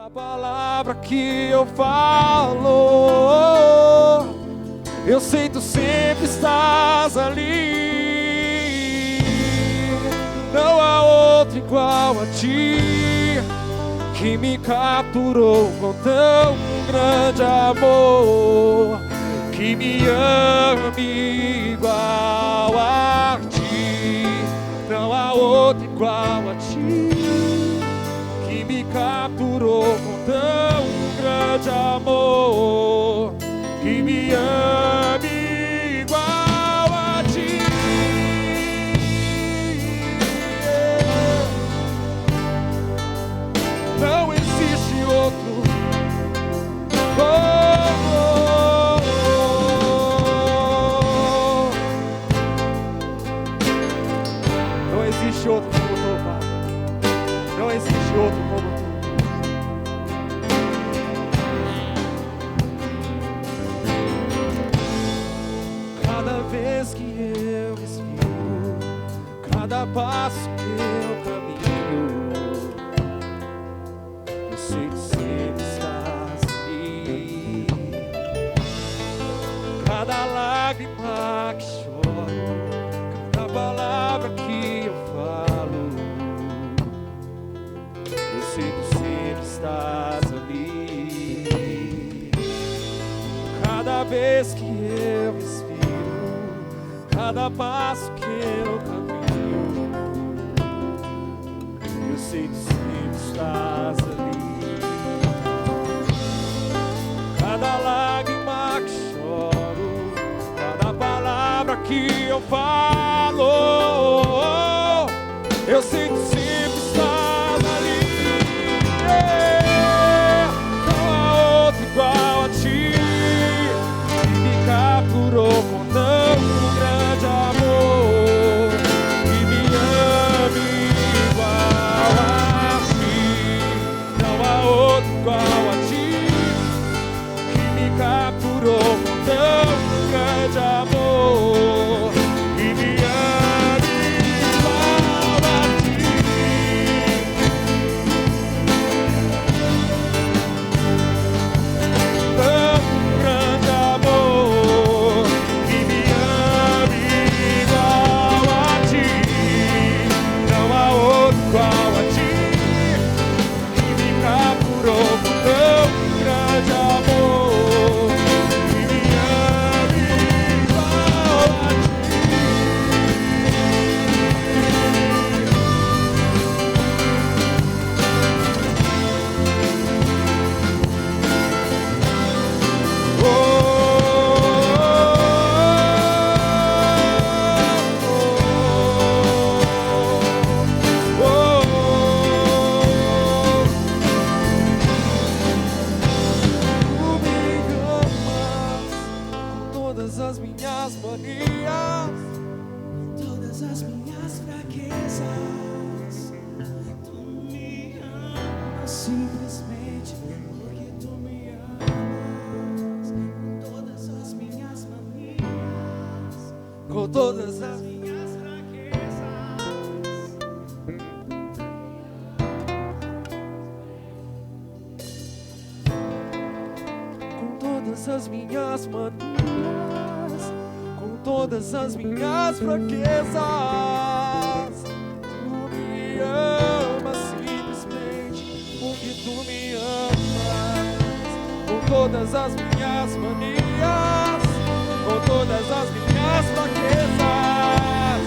A palavra que eu falo, eu sei tu sempre estás ali. Não há outro igual a ti, que me capturou com tão grande amor, que me ama igual a ti. Não há outro igual a ti, que me capturou com tão grande amor, que me ama igual a ti. Não existe outro. Não existe outro como tu, Pai. Não existe outro como tu. Cada vez que eu respiro, cada passo que eu caminho, eu sei que sempre estás ali. Cada lágrima que choro, cada palavra que eu falo, eu sei que sempre estás ali. Cada vez que eu respiro, cada passo que eu caminho, eu sei que sempre estás ali. Cada lágrima que choro, cada palavra que eu falo, eu sei que sempre estás ali. Não há outro igual a ti, que me capturou com tão grande amor, que me ama igual a ti. Não há outro igual a ti, que me capturou com tão grande amor, que me ama igual a ti. Tão grande amor, que me ama igual a ti. Não há outro igual a ti, que me capturou com tão grande amor, que me ama igual a ti. Todas as minhas manias, Todas as minhas fraquezas, tu me amas simplesmente porque tu me amas. Com todas as minhas manias, com todas as minhas fraquezas, com todas as minhas manias, com todas as minhas fraquezas, tu me amas simplesmente porque tu me amas. Com todas as minhas manias, com todas as minhas fraquezas,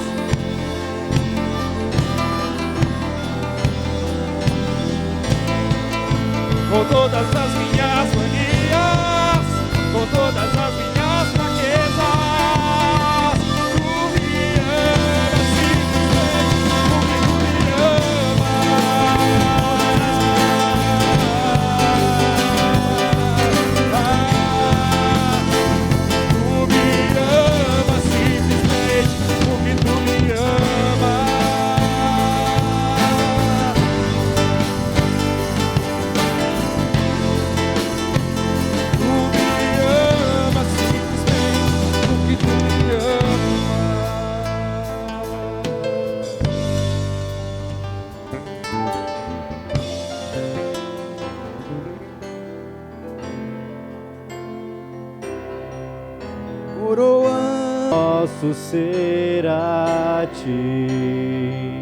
com todas as minhas manias, com todas as minhas fraquezas, tu me amas simplesmente porque tu me amas. Tu me amas simplesmente porque tu me amas. nosso ser a ti.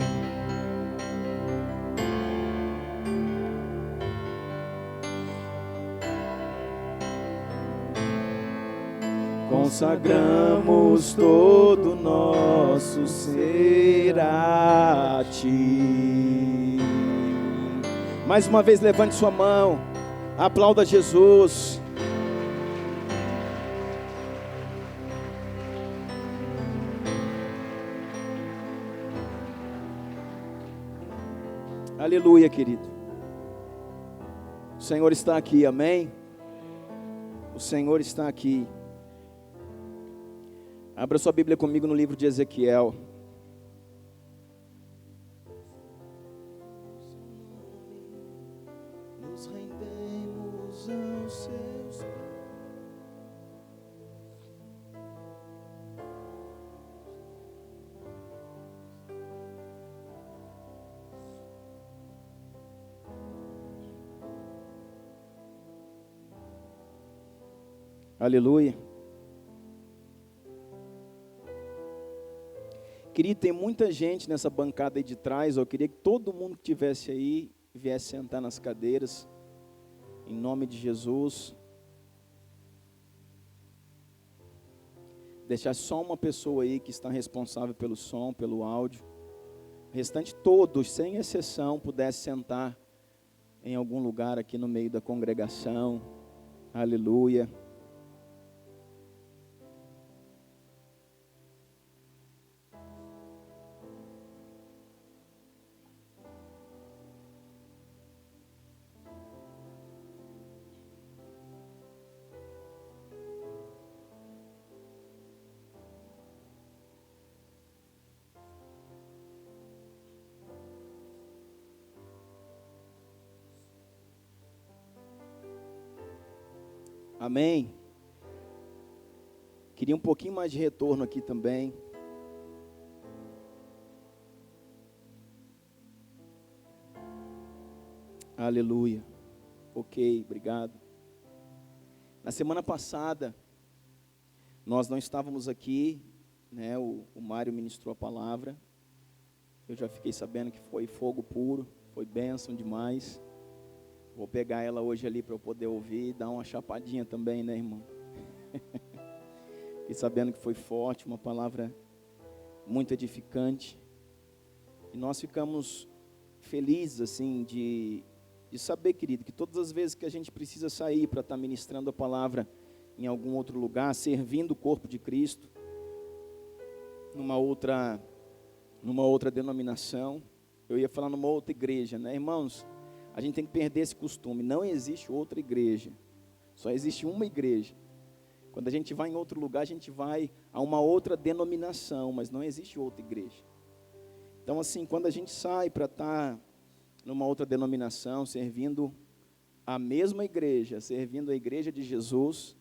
Consagramos todo nosso ser a ti. Mais uma vez, levante sua mão, aplauda Jesus. Aleluia, querido. O Senhor está aqui, amém? O Senhor está aqui. Abra sua Bíblia comigo no livro de Ezequiel. Nos rendemos aos seus pés. Aleluia. Querido, tem muita gente nessa bancada aí de trás. Eu queria que todo mundo que estivesse aí viesse sentar nas cadeiras, em nome de Jesus. Deixar só uma pessoa aí que está responsável pelo som, pelo áudio. O restante todos, sem exceção, pudesse sentar em algum lugar aqui no meio da congregação. Aleluia. Amém. Queria um pouquinho mais de retorno aqui também. Aleluia. Ok, obrigado. Na semana passada, nós não estávamos aqui, né? O Mário ministrou a palavra. Eu já fiquei sabendo que foi fogo puro, foi bênção demais. Vou pegar ela hoje ali para eu poder ouvir e dar uma chapadinha também, né, irmão? Fiquei sabendo que foi forte, uma palavra muito edificante. E nós ficamos felizes, assim, de saber, querido, que todas as vezes que a gente precisa sair para estar ministrando a palavra em algum outro lugar, servindo o corpo de Cristo, numa outra denominação, eu ia falar numa outra igreja, né, irmãos? A gente tem que perder esse costume. Não existe outra igreja. Só existe uma igreja. Quando a gente vai em outro lugar, a gente vai a uma outra denominação, mas não existe outra igreja. Então, assim, quando a gente sai para estar numa outra denominação, servindo a mesma igreja, servindo a igreja de Jesus,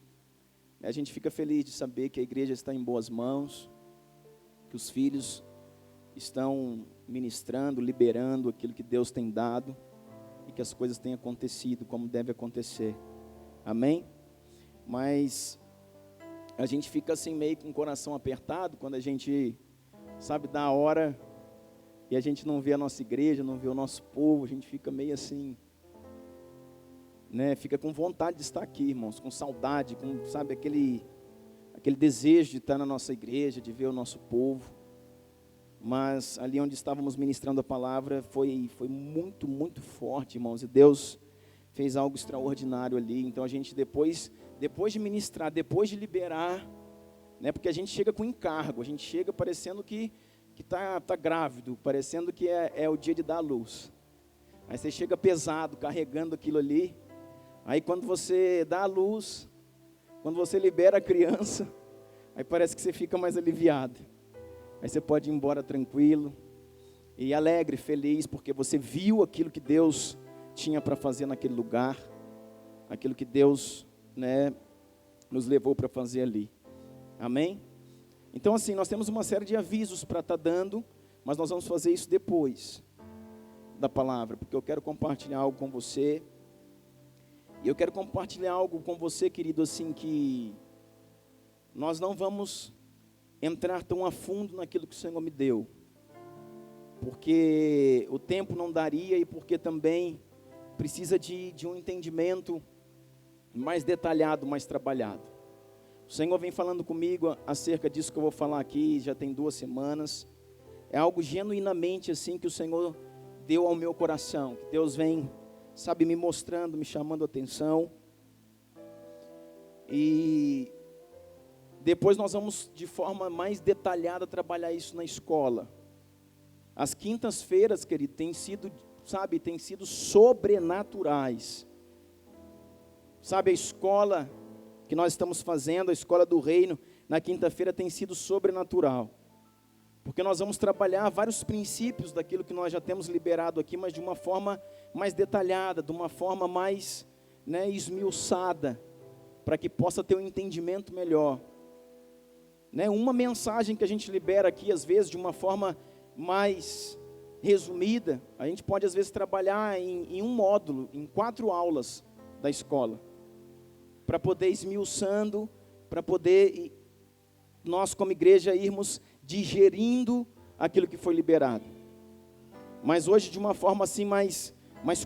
a gente fica feliz de saber que a igreja está em boas mãos, que os filhos estão ministrando, liberando aquilo que Deus tem dado, e que as coisas tenham acontecido como deve acontecer, amém? Mas a gente fica assim meio com o coração apertado, quando a gente, sabe, dá a hora, e a gente não vê a nossa igreja, não vê o nosso povo, a gente fica meio assim, né, fica com vontade de estar aqui, irmãos, com saudade, com, sabe, aquele desejo de estar na nossa igreja, de ver o nosso povo. Mas ali onde estávamos ministrando a palavra foi muito, muito forte, irmãos. E Deus fez algo extraordinário ali. Então a gente depois de ministrar, depois de liberar, né, porque a gente chega com encargo, a gente chega parecendo que tá grávido, parecendo que é o dia de dar a luz. Aí você chega pesado, carregando aquilo ali. Aí quando você dá a luz, quando você libera a criança, aí parece que você fica mais aliviado. Aí você pode ir embora tranquilo e alegre, feliz, porque você viu aquilo que Deus tinha para fazer naquele lugar, aquilo que Deus, né, nos levou para fazer ali. Amém? Então, assim, nós temos uma série de avisos para estar dando, mas nós vamos fazer isso depois da palavra, porque eu quero compartilhar algo com você. E eu quero compartilhar algo com você, querido, assim, que nós não vamos entrar tão a fundo naquilo que o Senhor me deu, porque o tempo não daria e porque também precisa de um entendimento mais detalhado, mais trabalhado. O Senhor vem falando comigo acerca disso que eu vou falar aqui, já tem 2 semanas. É algo genuinamente assim que o Senhor deu ao meu coração, que Deus vem, sabe, me mostrando, me chamando a atenção. E depois nós vamos de forma mais detalhada trabalhar isso na escola. As quintas-feiras, querido, têm sido sobrenaturais. Sabe, a escola que nós estamos fazendo, a escola do reino, na quinta-feira tem sido sobrenatural. Porque nós vamos trabalhar vários princípios daquilo que nós já temos liberado aqui, mas de uma forma mais detalhada, de uma forma mais, esmiuçada, para que possa ter um entendimento melhor. Uma mensagem que a gente libera aqui, às vezes, de uma forma mais resumida, a gente pode, às vezes, trabalhar em um módulo, em 4 aulas da escola, para poder esmiuçando, para poder nós, como igreja, irmos digerindo aquilo que foi liberado. Mas hoje, de uma forma assim mais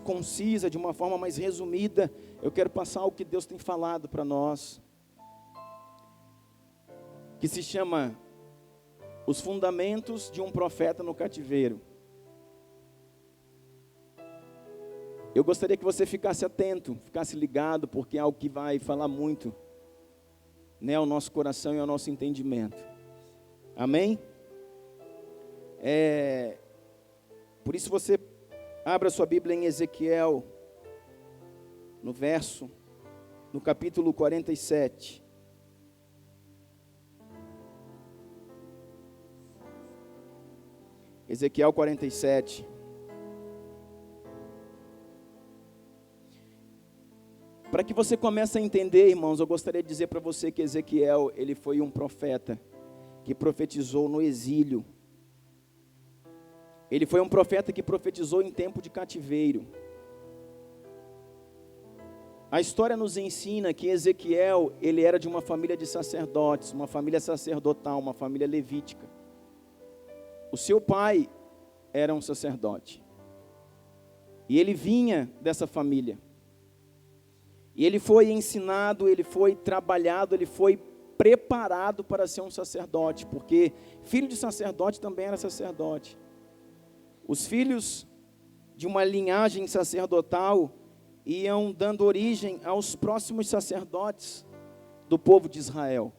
concisa, de uma forma mais resumida, eu quero passar o que Deus tem falado para nós, que se chama Os Fundamentos de um Profeta no Cativeiro. Eu gostaria que você ficasse atento, ficasse ligado, porque é algo que vai falar muito, ao nosso coração e ao nosso entendimento. Amém? Por isso você abra sua Bíblia em Ezequiel, no capítulo 47. Ezequiel 47. Para que você comece a entender, irmãos, eu gostaria de dizer para você que Ezequiel, ele foi um profeta que profetizou no exílio. Ele foi um profeta que profetizou em tempo de cativeiro. A história nos ensina que Ezequiel, ele era de uma família de sacerdotes, uma família sacerdotal, uma família levítica. O seu pai era um sacerdote. E ele vinha dessa família. E ele foi ensinado, ele foi trabalhado, ele foi preparado para ser um sacerdote, porque filho de sacerdote também era sacerdote. Os filhos de uma linhagem sacerdotal iam dando origem aos próximos sacerdotes do povo de Israel.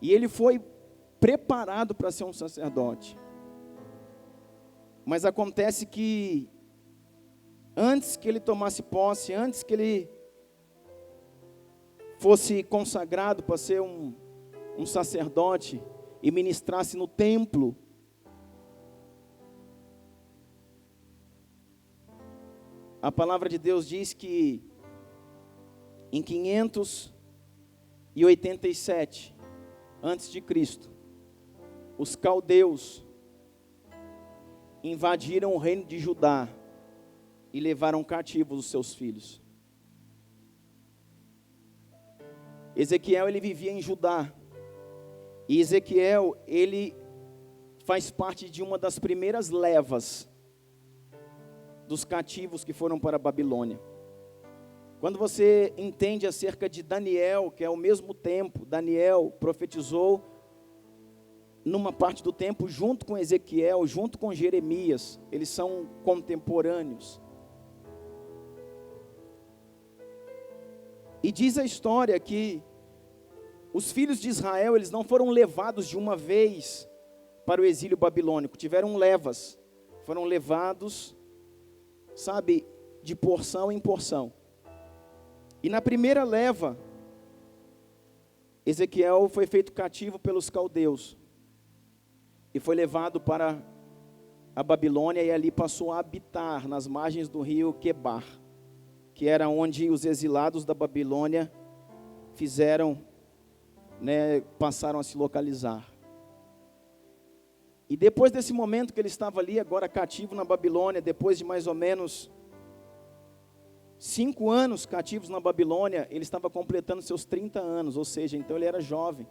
E ele foi preparado para ser um sacerdote. Mas acontece que antes que ele tomasse posse, antes que ele fosse consagrado para ser um sacerdote e ministrasse no templo, a palavra de Deus diz que em 587 antes de Cristo, os caldeus invadiram o reino de Judá e levaram cativos os seus filhos. Ezequiel, ele vivia em Judá, e Ezequiel, ele faz parte de uma das primeiras levas dos cativos que foram para a Babilônia. Quando você entende acerca de Daniel, que é ao mesmo tempo, Daniel profetizou numa parte do tempo junto com Ezequiel, junto com Jeremias, eles são contemporâneos. E diz a história que os filhos de Israel, eles não foram levados de uma vez para o exílio babilônico, tiveram levas, foram levados, de porção em porção. E na primeira leva, Ezequiel foi feito cativo pelos caldeus, e foi levado para a Babilônia, e ali passou a habitar nas margens do rio Quebar, que era onde os exilados da Babilônia passaram a se localizar. E depois desse momento que ele estava ali, agora cativo na Babilônia, depois de mais ou menos 5 anos cativos na Babilônia, ele estava completando seus 30 anos, ou seja, então ele era jovem.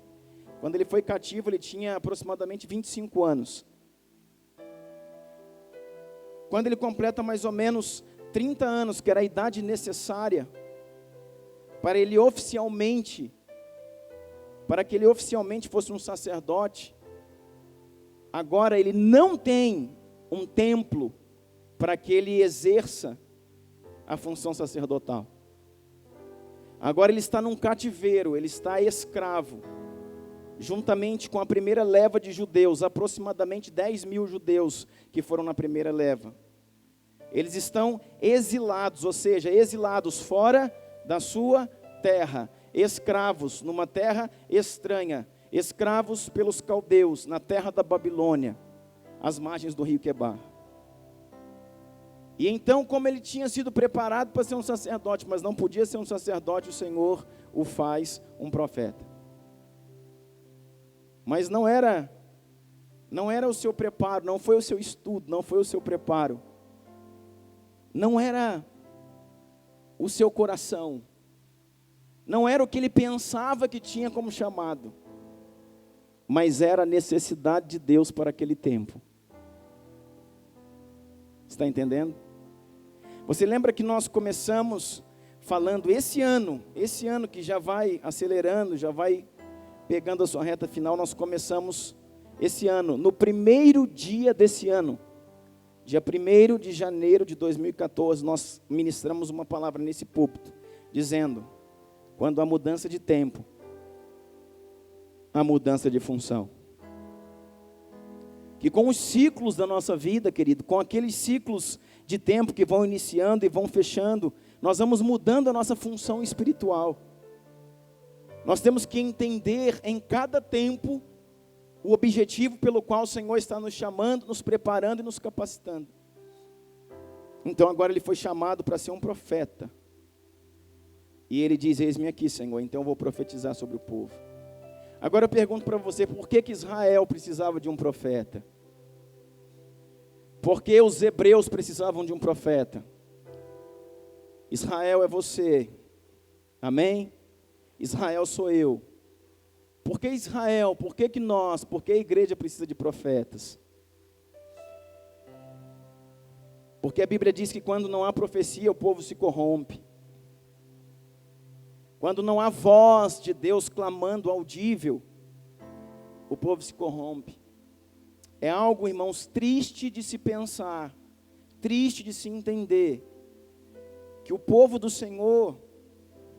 Quando ele foi cativo, ele tinha aproximadamente 25 anos. Quando ele completa mais ou menos 30 anos, que era a idade necessária para que ele oficialmente fosse um sacerdote, agora ele não tem um templo para que ele exerça a função sacerdotal. Agora ele está num cativeiro, ele está escravo, juntamente com a primeira leva de judeus, aproximadamente 10 mil judeus que foram na primeira leva. Eles estão exilados, ou seja, exilados fora da sua terra, escravos numa terra estranha, escravos pelos caldeus, na terra da Babilônia, às margens do rio Quebar. E então, como ele tinha sido preparado para ser um sacerdote, mas não podia ser um sacerdote, o Senhor o faz um profeta. Mas não era o seu preparo, não foi o seu estudo, não foi o seu preparo. Não era o seu coração. Não era o que ele pensava que tinha como chamado. Mas era a necessidade de Deus para aquele tempo. Está entendendo? Você lembra que nós começamos falando esse ano que já vai acelerando, já vai pegando a sua reta final, nós começamos esse ano, no primeiro dia desse ano, dia 1º de janeiro de 2014, nós ministramos uma palavra nesse púlpito, dizendo, quando há mudança de tempo, há mudança de função. Que com os ciclos da nossa vida, querido, com aqueles ciclos de tempo que vão iniciando e vão fechando, nós vamos mudando a nossa função espiritual. Nós temos que entender em cada tempo o objetivo pelo qual o Senhor está nos chamando, nos preparando e nos capacitando. Então agora ele foi chamado para ser um profeta. E ele diz, eis-me aqui, Senhor, então eu vou profetizar sobre o povo. Agora eu pergunto para você, por que Israel precisava de um profeta? Por que os hebreus precisavam de um profeta? Israel é você, amém? Israel sou eu. Por que Israel? Por que nós? Por que a igreja precisa de profetas? Porque a Bíblia diz que quando não há profecia, o povo se corrompe. Quando não há voz de Deus clamando audível, o povo se corrompe. É algo, irmãos, triste de se pensar, triste de se entender, que o povo do Senhor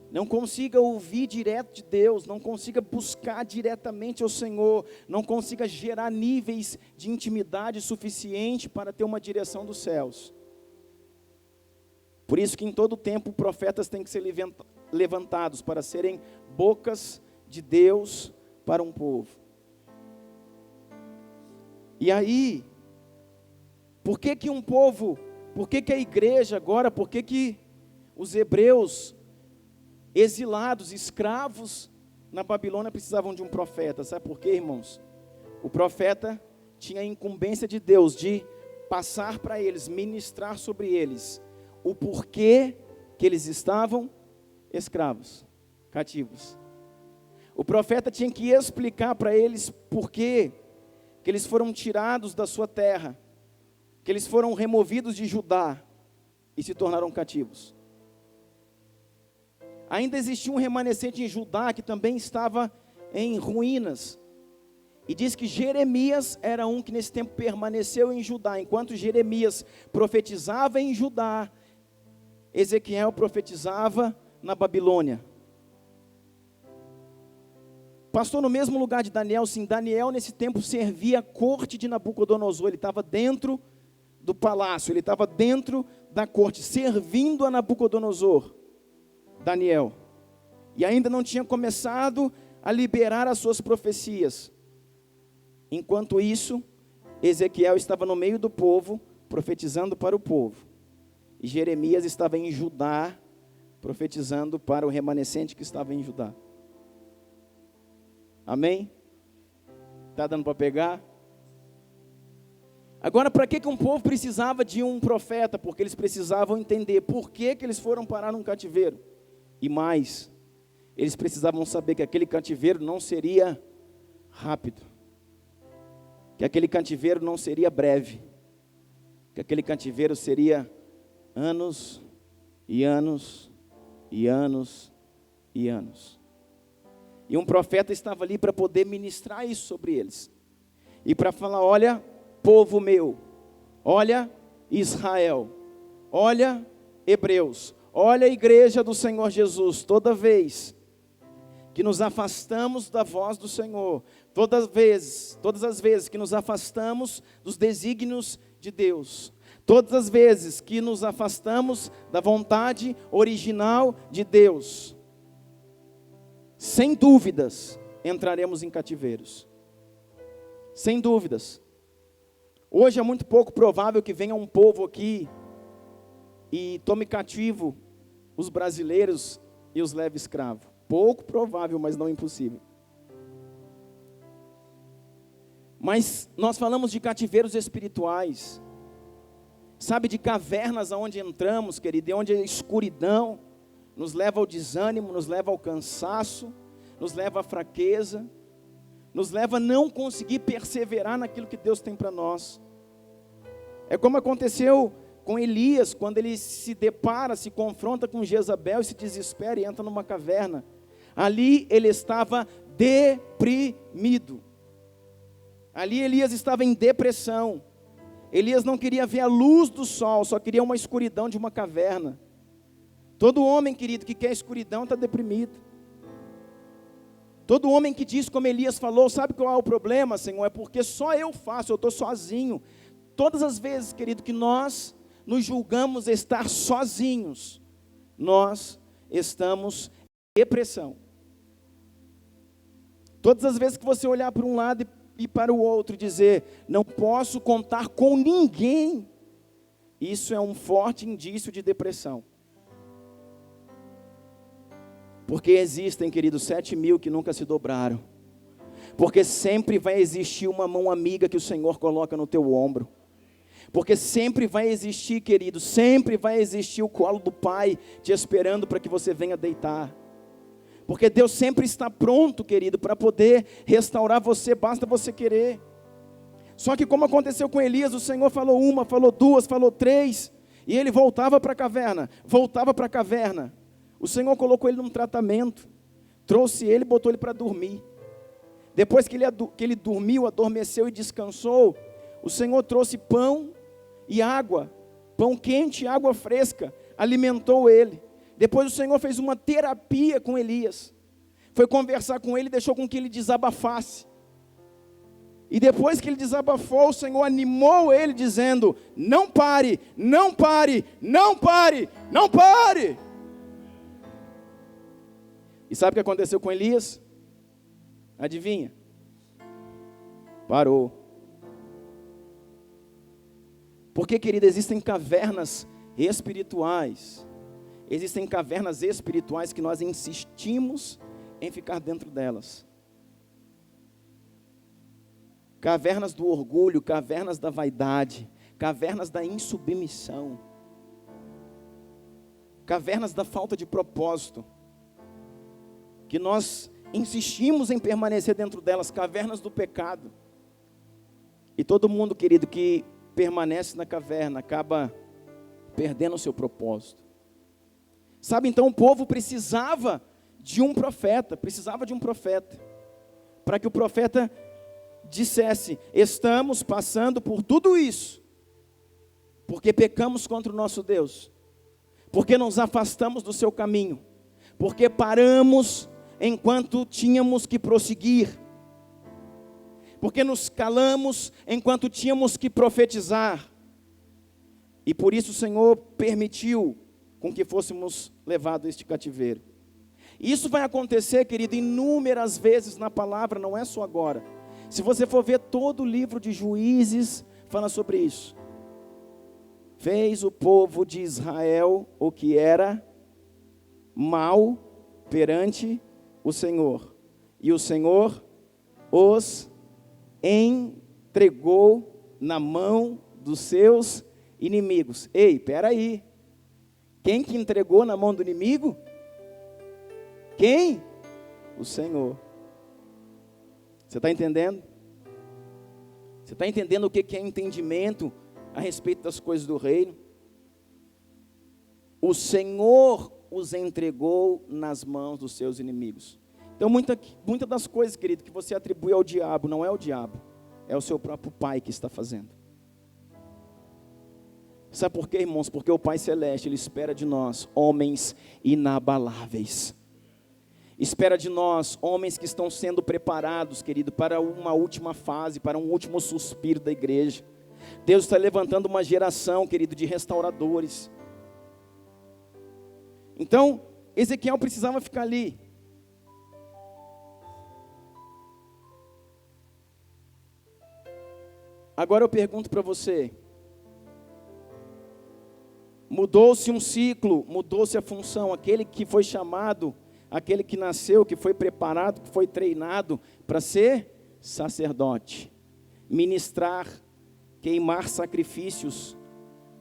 não consiga ouvir direto de Deus, não consiga buscar diretamente ao Senhor, não consiga gerar níveis de intimidade suficiente para ter uma direção dos céus. Por isso que em todo tempo profetas têm que ser levantados para serem bocas de Deus para um povo. E aí, por que um povo, por que a igreja agora, por que os hebreus exilados, escravos na Babilônia precisavam de um profeta? Sabe por quê, irmãos? O profeta tinha a incumbência de Deus de passar para eles, ministrar sobre eles o porquê que eles estavam escravos, cativos. O profeta tinha que explicar para eles porquê que eles foram tirados da sua terra, que eles foram removidos de Judá e se tornaram cativos. Ainda existia um remanescente em Judá que também estava em ruínas. E diz que Jeremias era um que nesse tempo permaneceu em Judá. Enquanto Jeremias profetizava em Judá, Ezequiel profetizava na Babilônia. Pastor, no mesmo lugar de Daniel, sim, Daniel nesse tempo servia a corte de Nabucodonosor. Ele estava dentro do palácio, ele estava dentro da corte, servindo a Nabucodonosor. Daniel, e ainda não tinha começado a liberar as suas profecias. Enquanto isso, Ezequiel estava no meio do povo, profetizando para o povo, e Jeremias estava em Judá, profetizando para o remanescente que estava em Judá. Amém? Está dando para pegar? Agora, para que um povo precisava de um profeta? Porque eles precisavam entender por que eles foram parar num cativeiro. E mais, eles precisavam saber que aquele cativeiro não seria rápido, que aquele cativeiro não seria breve, que aquele cativeiro seria anos e anos e anos e anos. E um profeta estava ali para poder ministrar isso sobre eles. E para falar, olha, povo meu, olha Israel, olha hebreus, olha a igreja do Senhor Jesus, toda vez que nos afastamos da voz do Senhor, todas as vezes que nos afastamos dos desígnios de Deus, todas as vezes que nos afastamos da vontade original de Deus, sem dúvidas, entraremos em cativeiros. Sem dúvidas. Hoje é muito pouco provável que venha um povo aqui e tome cativo os brasileiros e os leve escravo. Pouco provável, mas não impossível. Mas nós falamos de cativeiros espirituais. Sabe, de cavernas aonde entramos, querido, e onde a escuridão nos leva ao desânimo, nos leva ao cansaço, nos leva à fraqueza, nos leva a não conseguir perseverar naquilo que Deus tem para nós. É como aconteceu com Elias, quando ele se depara, se confronta com Jezabel e se desespera e entra numa caverna. Ali ele estava deprimido. Ali Elias estava em depressão. Elias não queria ver a luz do sol, só queria uma escuridão de uma caverna. Todo homem, querido, que quer escuridão está deprimido. Todo homem que diz como Elias falou, sabe qual é o problema, Senhor? É porque só eu faço, eu estou sozinho. Todas as vezes, querido, que nós nos julgamos estar sozinhos, nós estamos em depressão. Todas as vezes que você olhar para um lado e para o outro e dizer, não posso contar com ninguém, isso é um forte indício de depressão. Porque existem, queridos, 7.000 que nunca se dobraram. Porque sempre vai existir uma mão amiga que o Senhor coloca no teu ombro. Porque sempre vai existir, querido, sempre vai existir o colo do Pai te esperando para que você venha deitar. Porque Deus sempre está pronto, querido, para poder restaurar você, basta você querer. Só que como aconteceu com Elias, o Senhor falou uma, falou duas, falou três, e ele voltava para a caverna, voltava para a caverna. O Senhor colocou ele num tratamento, trouxe ele e botou ele para dormir. Depois que ele dormiu, adormeceu e descansou, o Senhor trouxe pão e água, pão quente e água fresca, alimentou ele. Depois o Senhor fez uma terapia com Elias, foi conversar com ele e deixou com que ele desabafasse. E depois que ele desabafou, o Senhor animou ele dizendo, não pare, não pare, não pare, não pare. E sabe o que aconteceu com Elias? Adivinha? Parou. Porque, querido, existem cavernas espirituais. Existem cavernas espirituais que nós insistimos em ficar dentro delas. Cavernas do orgulho, cavernas da vaidade, cavernas da insubmissão. Cavernas da falta de propósito. Que nós insistimos em permanecer dentro delas, cavernas do pecado. E todo mundo, querido, que permanece na caverna, acaba perdendo o seu propósito. Sabe, então o povo precisava de um profeta, para que o profeta dissesse, estamos passando por tudo isso, porque pecamos contra o nosso Deus, porque nos afastamos do seu caminho, porque paramos enquanto tínhamos que prosseguir, porque nos calamos enquanto tínhamos que profetizar, e por isso o Senhor permitiu com que fôssemos levados a este cativeiro. Isso vai acontecer, querido, inúmeras vezes na palavra, não é só agora. Se você for ver todo o livro de Juízes, fala sobre isso. Fez o povo de Israel o que era mal perante o Senhor, e o Senhor os entregou na mão dos seus inimigos. Ei, peraí, quem que entregou na mão do inimigo? Quem? O Senhor. Você está entendendo? Você está entendendo o que é entendimento a respeito das coisas do reino? O Senhor os entregou nas mãos dos seus inimigos. Então, muitas das coisas, querido, que você atribui ao diabo, não é o diabo, é o seu próprio Pai que está fazendo. Sabe por quê, irmãos? Porque o Pai Celeste, Ele espera de nós homens inabaláveis. Espera de nós homens que estão sendo preparados, querido, para uma última fase, para um último suspiro da igreja. Deus está levantando uma geração, querido, de restauradores. Então, Ezequiel precisava ficar ali. Agora eu pergunto para você, mudou-se um ciclo, mudou-se a função, aquele que foi chamado, aquele que nasceu, que foi preparado, que foi treinado para ser sacerdote, ministrar, queimar sacrifícios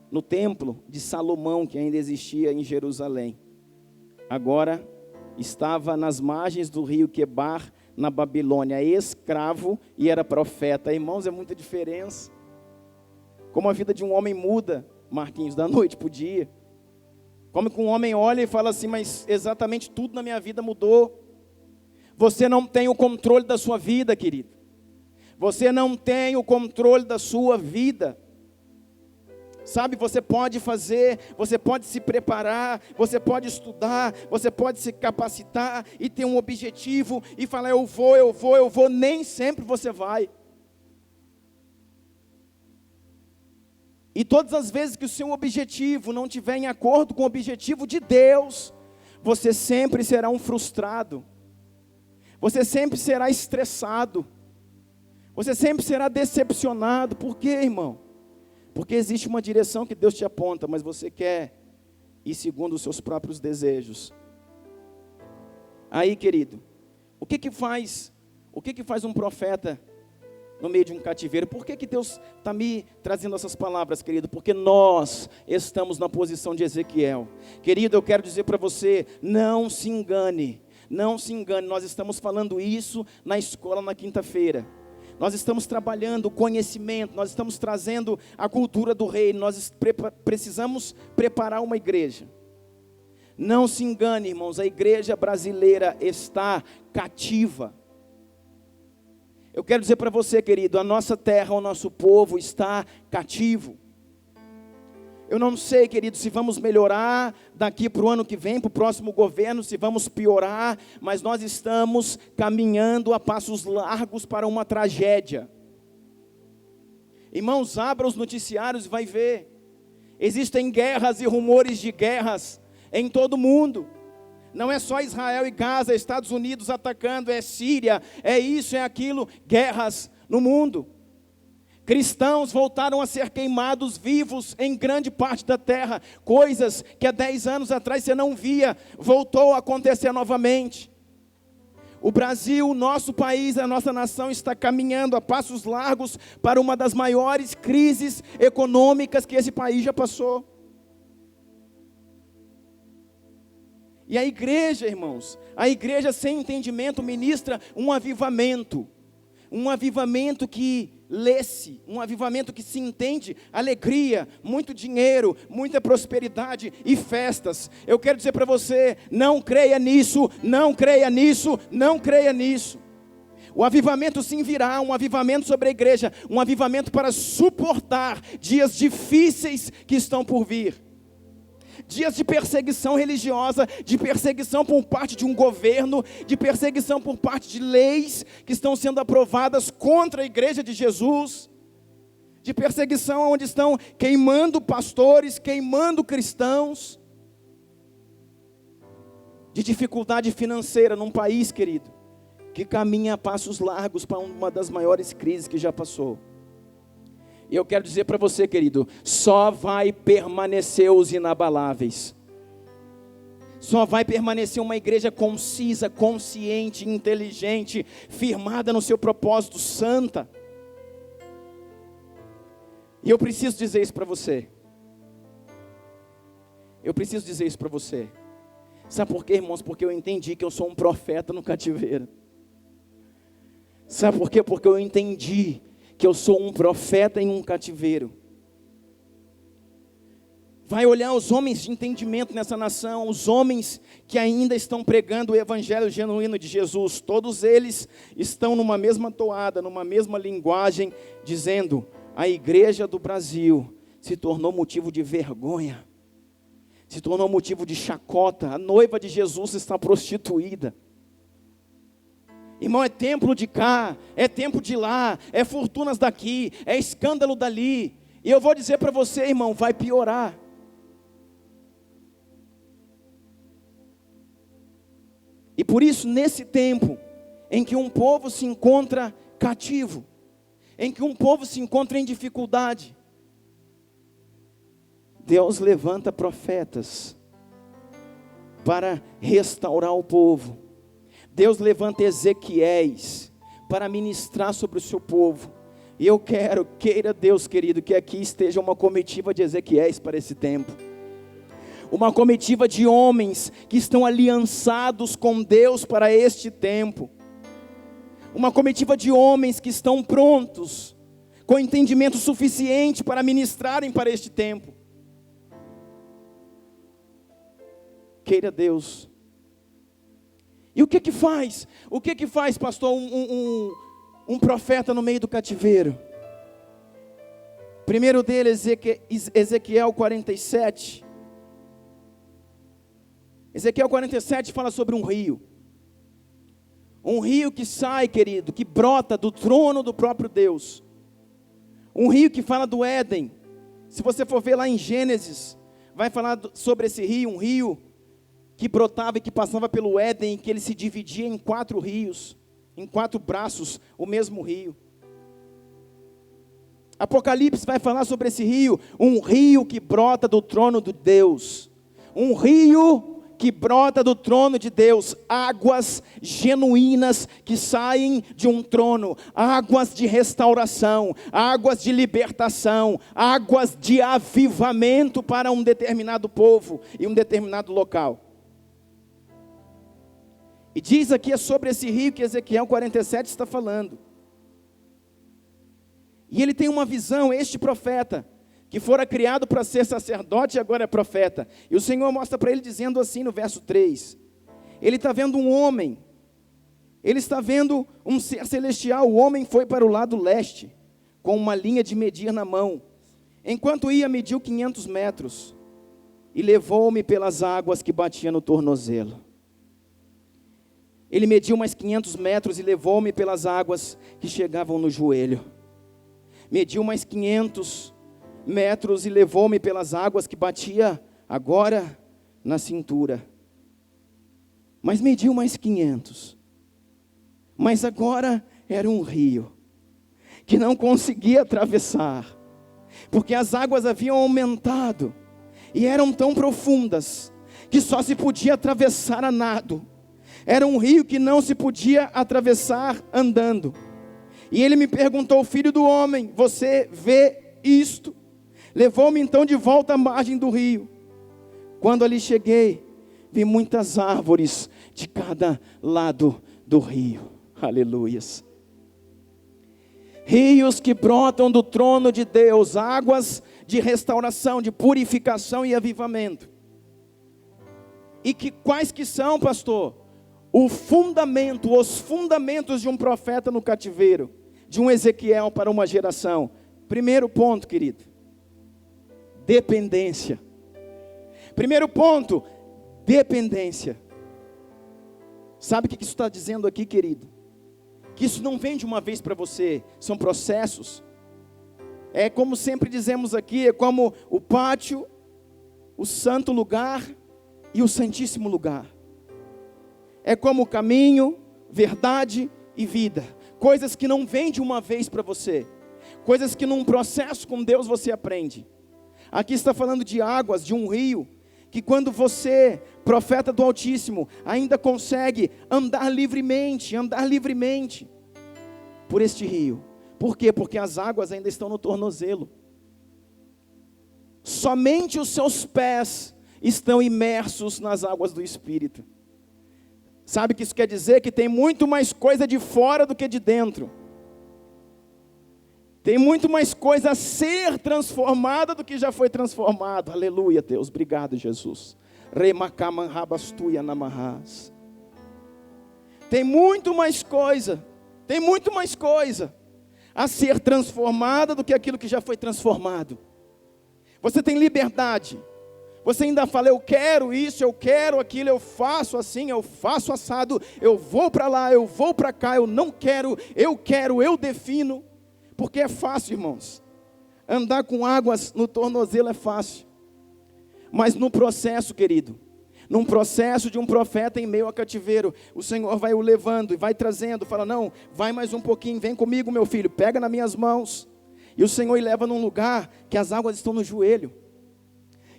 no templo de Salomão, que ainda existia em Jerusalém. Agora estava nas margens do rio Quebar, na Babilônia, escravo e era profeta. Irmãos, é muita diferença. Como a vida de um homem muda, Marquinhos, da noite para o dia. Como que um homem olha e fala assim, mas exatamente tudo na minha vida mudou. Você não tem o controle da sua vida, querido. Você não tem o controle da sua vida. Sabe, você pode fazer, você pode se preparar, você pode estudar, você pode se capacitar e ter um objetivo e falar eu vou, nem sempre você vai. E todas as vezes que o seu objetivo não estiver em acordo com o objetivo de Deus, você sempre será um frustrado, você sempre será estressado, você sempre será decepcionado. Por quê, irmão? Porque existe uma direção que Deus te aponta, mas você quer ir segundo os seus próprios desejos. Aí, querido, o que faz um profeta no meio de um cativeiro? Por que Deus está me trazendo essas palavras, querido? Porque nós estamos na posição de Ezequiel. Querido, eu quero dizer para você, não se engane, nós estamos falando isso na escola na quinta-feira. Nós estamos trabalhando o conhecimento, nós estamos trazendo a cultura do reino, nós precisamos preparar uma igreja. Não se engane, irmãos, a igreja brasileira está cativa. Eu quero dizer para você, querido, a nossa terra, o nosso povo está cativo. Eu não sei, querido, se vamos melhorar daqui para o ano que vem, para o próximo governo, se vamos piorar, mas nós estamos caminhando a passos largos para uma tragédia. Irmãos, abra os noticiários e vai ver. Existem guerras e rumores de guerras em todo o mundo. Não é só Israel e Gaza, Estados Unidos atacando, é Síria, é isso, é aquilo, guerras no mundo. Cristãos voltaram a ser queimados vivos em grande parte da terra. Coisas que há 10 anos atrás você não via, voltou a acontecer novamente. O Brasil, o nosso país, a nossa nação está caminhando a passos largos para uma das maiores crises econômicas que esse país já passou. E a igreja, irmãos, a igreja sem entendimento ministra um avivamento que lê-se, um avivamento que se entende, alegria, muito dinheiro, muita prosperidade e festas. Eu quero dizer para você, não creia nisso, não creia nisso, não creia nisso. O avivamento sim virá, um avivamento sobre a igreja, um avivamento para suportar dias difíceis que estão por vir. Dias de perseguição religiosa, de perseguição por parte de um governo, de perseguição por parte de leis que estão sendo aprovadas contra a igreja de Jesus, de perseguição onde estão queimando pastores, queimando cristãos, de dificuldade financeira num país, querido, que caminha a passos largos para uma das maiores crises que já passou. E eu quero dizer para você, querido, só vai permanecer os inabaláveis. Só vai permanecer uma igreja concisa, consciente, inteligente, firmada no seu propósito, santa. E eu preciso dizer isso para você. Sabe por quê, irmãos? Porque eu entendi que eu sou um profeta no cativeiro. Sabe por quê? Porque eu entendi que eu sou um profeta em um cativeiro. Vai olhar os homens de entendimento nessa nação, os homens que ainda estão pregando o evangelho genuíno de Jesus. Todos eles estão numa mesma toada, numa mesma linguagem, dizendo: a igreja do Brasil se tornou motivo de vergonha, se tornou motivo de chacota. A noiva de Jesus está prostituída. Irmão, é templo de cá, é templo de lá, é fortunas daqui, é escândalo dali. E eu vou dizer para você, irmão, vai piorar. E por isso, nesse tempo em que um povo se encontra cativo, em que um povo se encontra em dificuldade, Deus levanta profetas para restaurar o povo. Deus levanta Ezequiéis para ministrar sobre o seu povo. E eu queira Deus querido, que aqui esteja uma comitiva de Ezequiéis para esse tempo. Uma comitiva de homens que estão aliançados com Deus para este tempo. Uma comitiva de homens que estão prontos, com entendimento suficiente para ministrarem para este tempo. Queira Deus. E o que que faz? O que que faz, pastor, um profeta no meio do cativeiro? Primeiro dele, Ezequiel 47. Ezequiel 47 fala sobre um rio. Um rio que sai, querido, que brota do trono do próprio Deus. Um rio que fala do Éden. Se você for ver lá em Gênesis, vai falar sobre esse rio, um rio que brotava e que passava pelo Éden, e que ele se dividia em 4 rios, em 4 braços, o mesmo rio. Apocalipse vai falar sobre esse rio, um rio que brota do trono de Deus. Um rio que brota do trono de Deus, águas genuínas que saem de um trono, águas de restauração, águas de libertação, águas de avivamento para um determinado povo e um determinado local. E diz aqui é sobre esse rio que Ezequiel 47 está falando. E ele tem uma visão, este profeta, que fora criado para ser sacerdote e agora é profeta. E o Senhor mostra para ele dizendo assim no verso 3. Ele está vendo um homem. Ele está vendo um ser celestial. O homem foi para o lado leste, com uma linha de medir na mão. Enquanto ia, mediu 500 metros. E levou-me pelas águas que batiam no tornozelo. Ele mediu mais 500 metros e levou-me pelas águas que chegavam no joelho. Mediu mais 500 metros e levou-me pelas águas que batia agora na cintura. Mas mediu mais 500. Mas agora era um rio que não conseguia atravessar, porque as águas haviam aumentado e eram tão profundas que só se podia atravessar a nado. Era um rio que não se podia atravessar andando. E ele me perguntou: filho do homem, você vê isto? Levou-me então de volta à margem do rio. Quando ali cheguei, vi muitas árvores de cada lado do rio. Aleluias. Rios que brotam do trono de Deus, águas de restauração, de purificação e avivamento. E que quais que são, pastor? O fundamento, os fundamentos de um profeta no cativeiro, de um Ezequiel para uma geração. Primeiro ponto, querido, dependência. Primeiro ponto, dependência. Sabe o que isso está dizendo aqui, querido? Que isso não vem de uma vez para você, são processos. É como sempre dizemos aqui, é como o pátio, o santo lugar e o santíssimo lugar. É como o caminho, verdade e vida. Coisas que não vêm de uma vez para você. Coisas que num processo com Deus você aprende. Aqui está falando de águas, de um rio, que quando você, profeta do Altíssimo, ainda consegue andar livremente por este rio. Por quê? Porque as águas ainda estão no tornozelo. Somente os seus pés estão imersos nas águas do Espírito. Sabe o que isso quer dizer? Que tem muito mais coisa de fora do que de dentro. Tem muito mais coisa a ser transformada do que já foi transformado. Aleluia, Deus. Obrigado, Jesus. Tem muito mais coisa. Tem muito mais coisa a ser transformada do que aquilo que já foi transformado. Você tem liberdade. Você ainda fala, eu quero isso, eu quero aquilo, eu faço assim, eu faço assado, eu vou para lá, eu vou para cá, eu não quero, eu defino. Porque é fácil, irmãos. Andar com águas no tornozelo é fácil. Mas no processo, querido, num processo de um profeta em meio a cativeiro, o Senhor vai o levando e vai trazendo, fala, não, vai mais um pouquinho, vem comigo, meu filho, pega nas minhas mãos. E o Senhor o leva num lugar que as águas estão no joelho.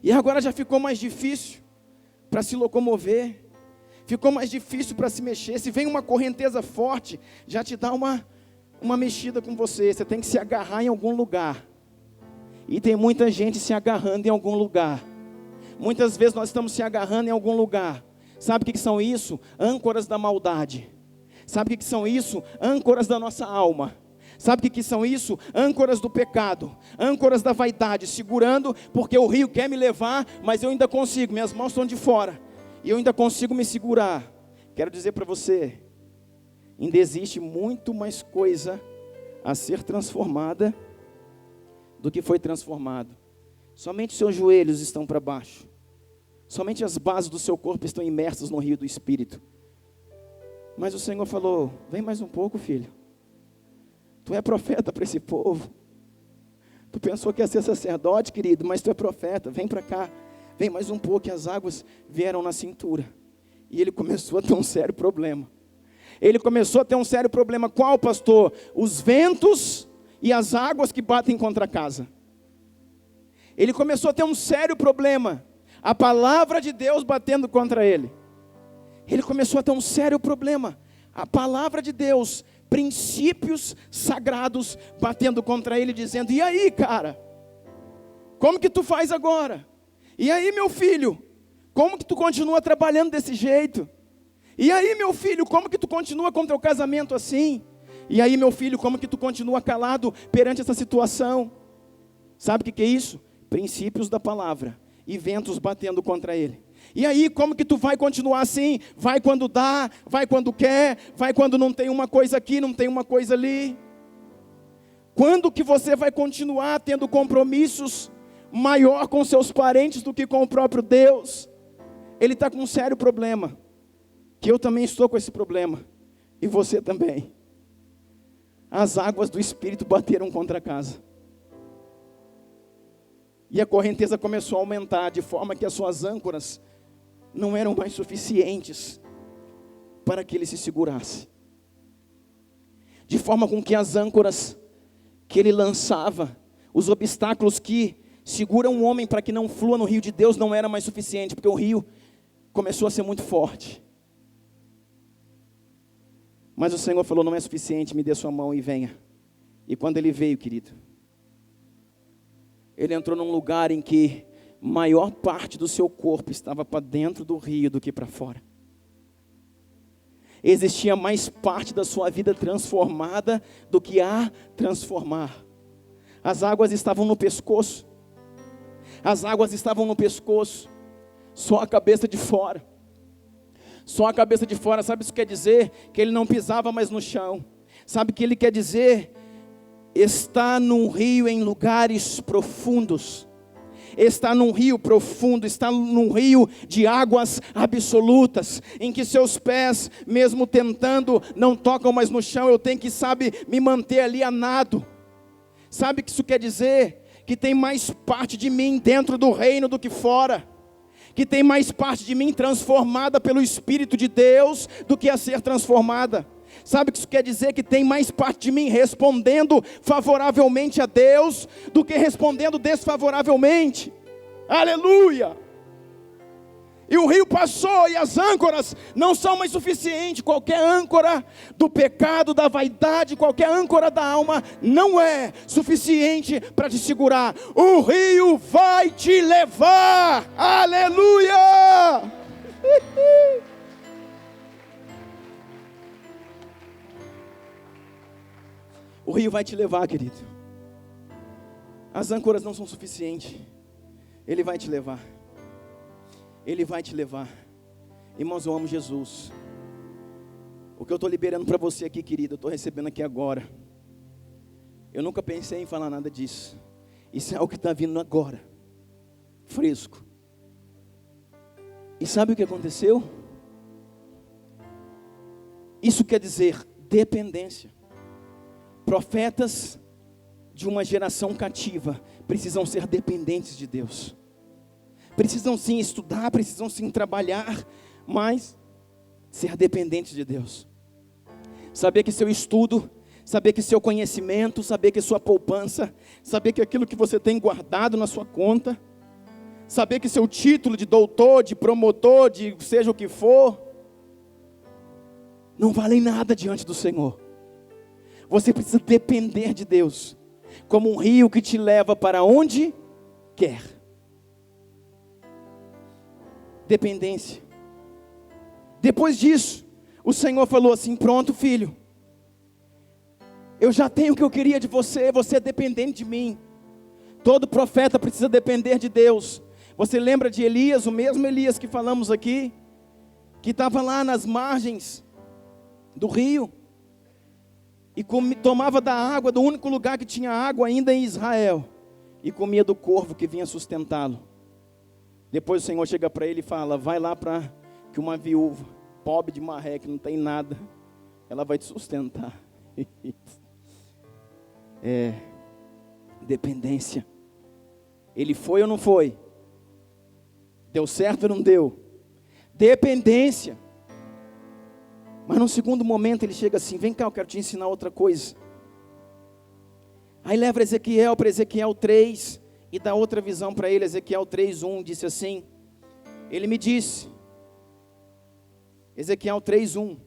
E agora já ficou mais difícil para se locomover, ficou mais difícil para se mexer. Se vem uma correnteza forte, já te dá uma mexida com você. Você tem que se agarrar em algum lugar. E tem muita gente se agarrando em algum lugar. Muitas vezes nós estamos se agarrando em algum lugar. Sabe o que são isso? Âncoras da maldade. Sabe o que são isso? Âncoras da nossa alma. Sabe o que são isso? Âncoras do pecado, âncoras da vaidade, segurando, porque o rio quer me levar, mas eu ainda consigo, minhas mãos estão de fora, e eu ainda consigo me segurar. Quero dizer para você, ainda existe muito mais coisa a ser transformada do que foi transformado. Somente seus joelhos estão para baixo, somente as bases do seu corpo estão imersas no rio do Espírito. Mas o Senhor falou, vem mais um pouco, filho. Tu é profeta para esse povo. Tu pensou que ia ser sacerdote, querido, mas tu é profeta. Vem para cá, vem mais um pouco. E as águas vieram na cintura. E ele começou a ter um sério problema. Ele começou a ter um sério problema. Qual, pastor? Os ventos e as águas que batem contra a casa. Ele começou a ter um sério problema. A palavra de Deus batendo contra ele. Ele começou a ter um sério problema. A palavra de Deus, princípios sagrados batendo contra ele, dizendo, e aí, cara? Como que tu faz agora? E aí, meu filho? Como que tu continua trabalhando desse jeito? E aí, meu filho? Como que tu continua com teu casamento assim? E aí, meu filho? Como que tu continua calado perante essa situação? Sabe o que é isso? Princípios da palavra e ventos batendo contra ele. E aí, como que tu vai continuar assim? Vai quando dá, vai quando quer, vai quando não tem uma coisa aqui, não tem uma coisa ali. Quando que você vai continuar tendo compromissos maior com seus parentes do que com o próprio Deus? Ele está com um sério problema, que eu também estou com esse problema, e você também. As águas do Espírito bateram contra a casa. E a correnteza começou a aumentar, de forma que as suas âncoras não eram mais suficientes para que ele se segurasse. De forma com que as âncoras que ele lançava, os obstáculos que seguram um homem para que não flua no rio de Deus, não era mais suficiente, porque o rio começou a ser muito forte. Mas o Senhor falou, não é suficiente, me dê sua mão e venha. E quando ele veio, querido, ele entrou num lugar em que maior parte do seu corpo estava para dentro do rio do que para fora. Existia mais parte da sua vida transformada do que a transformar. As águas estavam no pescoço. As águas estavam no pescoço. Só a cabeça de fora. Só a cabeça de fora. Sabe o que isso quer dizer? Que ele não pisava mais no chão. Sabe o que ele quer dizer? Está num rio em lugares profundos. Está num rio profundo, está num rio de águas absolutas, em que seus pés, mesmo tentando, não tocam mais no chão. Eu tenho que, me manter ali a nado. Sabe o que isso quer dizer? Que tem mais parte de mim dentro do reino do que fora. Que tem mais parte de mim transformada pelo Espírito de Deus do que a ser transformada. Sabe o que isso quer dizer? Que tem mais parte de mim respondendo favoravelmente a Deus do que respondendo desfavoravelmente. Aleluia! E o rio passou e as âncoras não são mais suficientes. Qualquer âncora do pecado, da vaidade, qualquer âncora da alma não é suficiente para te segurar. O rio vai te levar. Aleluia! O rio vai te levar, querido. As âncoras não são suficientes. Ele vai te levar. Ele vai te levar. Irmãos, eu amo Jesus. O que eu estou liberando para você aqui, querido, eu estou recebendo aqui agora. Eu nunca pensei em falar nada disso. Isso é algo que está vindo agora. Fresco. E sabe o que aconteceu? Isso quer dizer dependência. Profetas de uma geração cativa precisam ser dependentes de Deus. Precisam sim estudar, precisam sim trabalhar, mas ser dependentes de Deus. Saber que seu estudo, saber que seu conhecimento, saber que sua poupança, saber que aquilo que você tem guardado na sua conta, saber que seu título de doutor, de promotor, de seja o que for, não valem nada diante do Senhor. Você precisa depender de Deus, como um rio que te leva para onde quer. Dependência. Depois disso, o Senhor falou assim: pronto, filho, eu já tenho o que eu queria de você, você é dependente de mim. Todo profeta precisa depender de Deus. Você lembra de Elias, o mesmo Elias que falamos aqui, que estava lá nas margens do rio, e tomava da água, do único lugar que tinha água ainda em Israel, e comia do corvo que vinha sustentá-lo. Depois o Senhor chega para ele e fala: vai lá para que uma viúva, pobre de maré, que não tem nada, ela vai te sustentar. Dependência. Ele foi ou não foi? Deu certo ou não deu? Dependência. Mas no segundo momento ele chega assim: vem cá, eu quero te ensinar outra coisa. Aí leva Ezequiel para Ezequiel 3 e dá outra visão para ele. Ezequiel 3:1 disse assim, ele me disse, Ezequiel 3:1,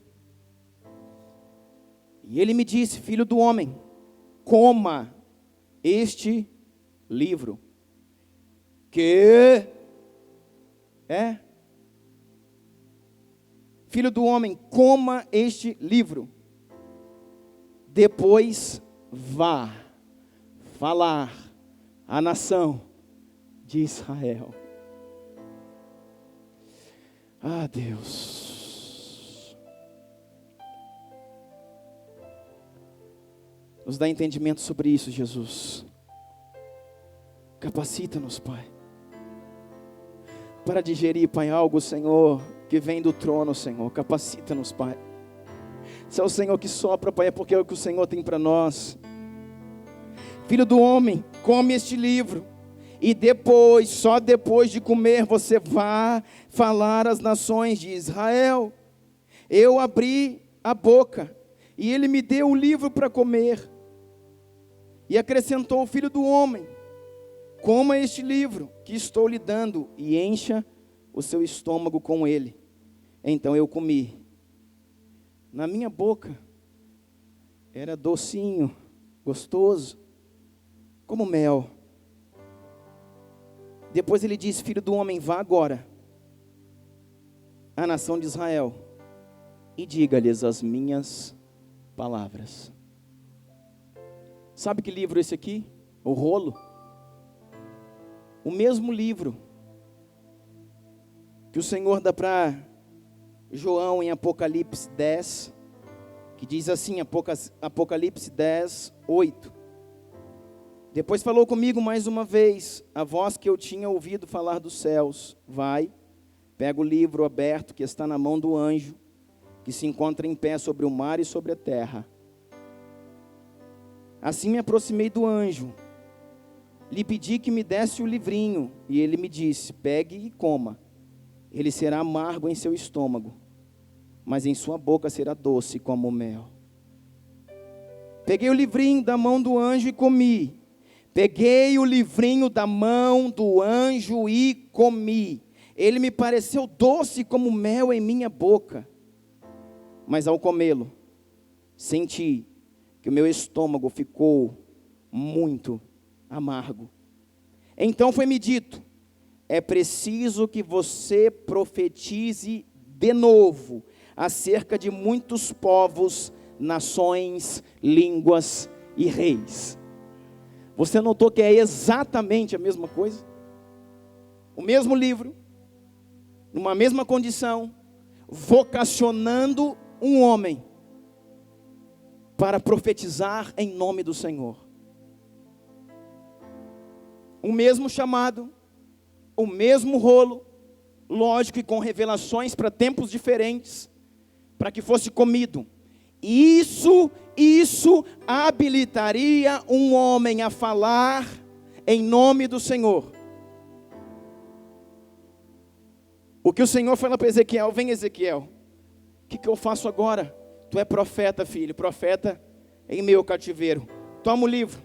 e ele me disse: filho do homem, coma este livro. Que é? Filho do homem, coma este livro. Depois vá falar à nação de Israel. Ah, Deus, nos dá entendimento sobre isso, Jesus. Capacita-nos, Pai, para digerir, Pai, algo, Senhor, que vem do trono, Senhor. Capacita-nos, Pai. Se é o Senhor que sopra, Pai, é porque é o que o Senhor tem para nós. Filho do homem, come este livro, e depois, só depois de comer, você vá falar às nações de Israel. Eu abri a boca, e ele me deu o livro para comer. E acrescentou: filho do homem, coma este livro que estou lhe dando, e encha o seu estômago com ele. Então eu comi. Na minha boca era docinho, gostoso, como mel. Depois ele disse: filho do homem, vá agora à nação de Israel e diga-lhes as minhas palavras. Sabe que livro é esse aqui? O rolo. O mesmo livro que o Senhor dá para João em Apocalipse 10, que diz assim, Apocalipse 10, 8. Depois falou comigo mais uma vez, a voz que eu tinha ouvido falar dos céus: vai, pega o livro aberto que está na mão do anjo, que se encontra em pé sobre o mar e sobre a terra. Assim me aproximei do anjo, lhe pedi que me desse o livrinho, e ele me disse: pegue e coma. Ele será amargo em seu estômago, mas em sua boca será doce como mel. Peguei o livrinho da mão do anjo e comi. Peguei o livrinho da mão do anjo e comi. Ele me pareceu doce como mel em minha boca. Mas ao comê-lo, senti que o meu estômago ficou muito amargo. Então foi-me dito: é preciso que você profetize de novo acerca de muitos povos, nações, línguas e reis. Você notou que é exatamente a mesma coisa? O mesmo livro, numa mesma condição, vocacionando um homem para profetizar em nome do Senhor. O mesmo chamado, o mesmo rolo, lógico, e com revelações para tempos diferentes, para que fosse comido. Isso habilitaria um homem a falar em nome do Senhor. O que o Senhor fala para Ezequiel: vem Ezequiel, o que eu faço agora? Tu é profeta, filho, profeta em meu cativeiro. Toma o livro,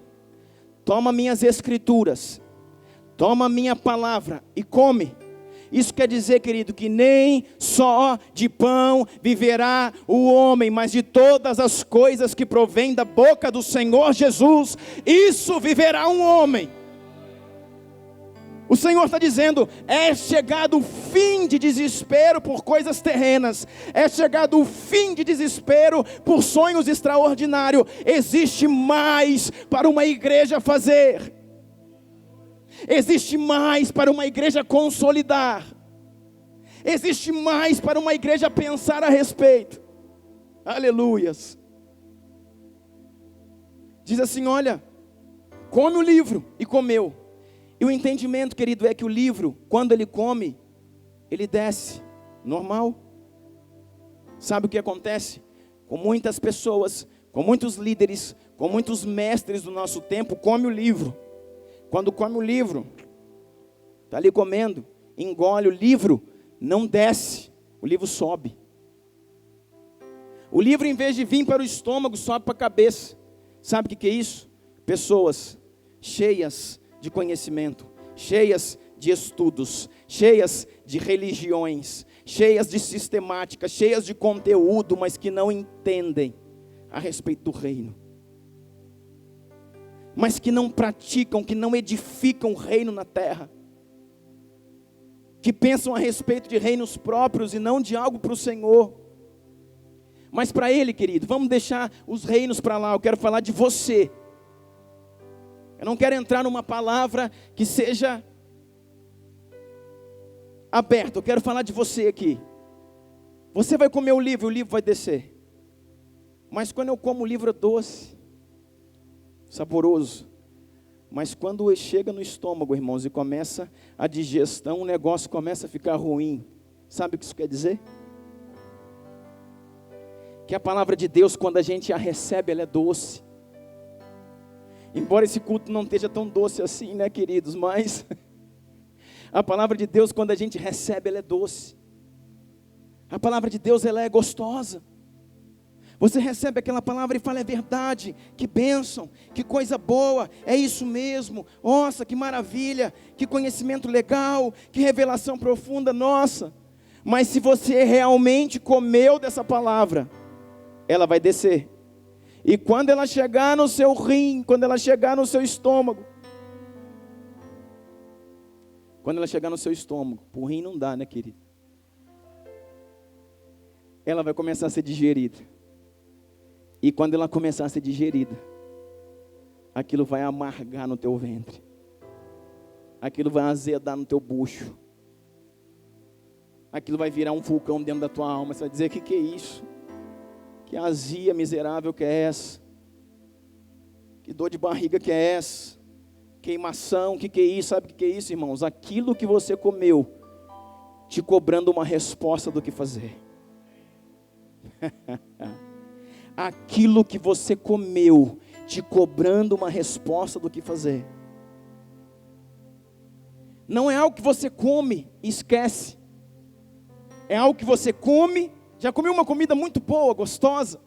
toma minhas escrituras, toma minha palavra e come. Isso quer dizer, querido, que nem só de pão viverá o homem, mas de todas as coisas que provém da boca do Senhor Jesus, isso viverá um homem. O Senhor está dizendo: é chegado o fim de desespero por coisas terrenas, é chegado o fim de desespero por sonhos extraordinários. Existe mais para uma igreja fazer. Existe mais para uma igreja consolidar. Existe mais para uma igreja pensar a respeito. Aleluias. Diz assim: olha, come o livro, e comeu. E o entendimento, querido, é que o livro, quando ele come, ele desce, normal. Sabe o que acontece? Com muitas pessoas, com muitos líderes, com muitos mestres do nosso tempo, come o livro. Quando come o livro, está ali comendo, engole o livro, não desce, o livro sobe. O livro, em vez de vir para o estômago, sobe para a cabeça. Sabe o que é isso? Pessoas cheias de conhecimento, cheias de estudos, cheias de religiões, cheias de sistemática, cheias de conteúdo, mas que não entendem a respeito do reino. Mas que não praticam, que não edificam o reino na terra. Que pensam a respeito de reinos próprios e não de algo para o Senhor. Mas para Ele, querido, vamos deixar os reinos para lá. Eu quero falar de você. Eu não quero entrar numa palavra que seja aberta. Eu quero falar de você aqui. Você vai comer o livro vai descer. Mas quando eu como o livro é doce, saboroso. Mas quando chega no estômago, irmãos, e começa a digestão, o negócio começa a ficar ruim. Sabe o que isso quer dizer? Que a palavra de Deus, quando a gente a recebe, ela é doce. Embora esse culto não esteja tão doce assim, né, queridos? Mas a palavra de Deus, quando a gente recebe, ela é doce. A palavra de Deus, ela é gostosa. Você recebe aquela palavra e fala: é verdade, que bênção, que coisa boa, é isso mesmo, nossa, que maravilha, que conhecimento legal, que revelação profunda, nossa. Mas se você realmente comeu dessa palavra, ela vai descer. E quando ela chegar no seu rim, quando ela chegar no seu estômago, pro rim não dá, né, querido? Ela vai começar a ser digerida. E quando ela começar a ser digerida, aquilo vai amargar no teu ventre. Aquilo vai azedar no teu bucho. Aquilo vai virar um vulcão dentro da tua alma. Você vai dizer: que é isso? Que azia miserável que é essa? Que dor de barriga que é essa? Queimação, que é isso? Sabe o que é isso, irmãos? Aquilo que você comeu, te cobrando uma resposta do que fazer. Aquilo que você comeu, te cobrando uma resposta do que fazer. Não é algo que você come e esquece. É algo que você come, já comeu uma comida muito boa, gostosa,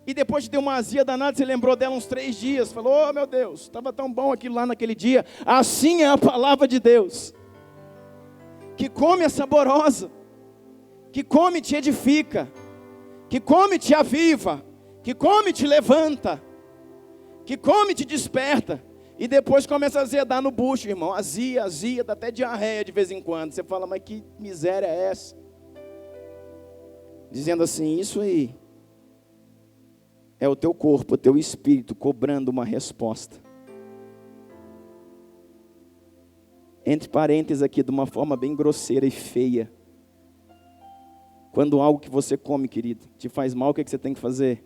e depois de ter uma azia danada, você lembrou dela uns 3 dias, falou: oh meu Deus, estava tão bom aquilo lá naquele dia. Assim é a palavra de Deus, que come é saborosa, que come te edifica, que come te aviva, que come te levanta, que come te desperta, e depois começa a azedar no bucho, irmão. Azia, dá até diarreia de vez em quando. Você fala: mas que miséria é essa? Dizendo assim: isso aí é o teu corpo, o teu espírito cobrando uma resposta. Entre parênteses aqui, de uma forma bem grosseira e feia. Quando algo que você come, querido, te faz mal, o que você tem que fazer?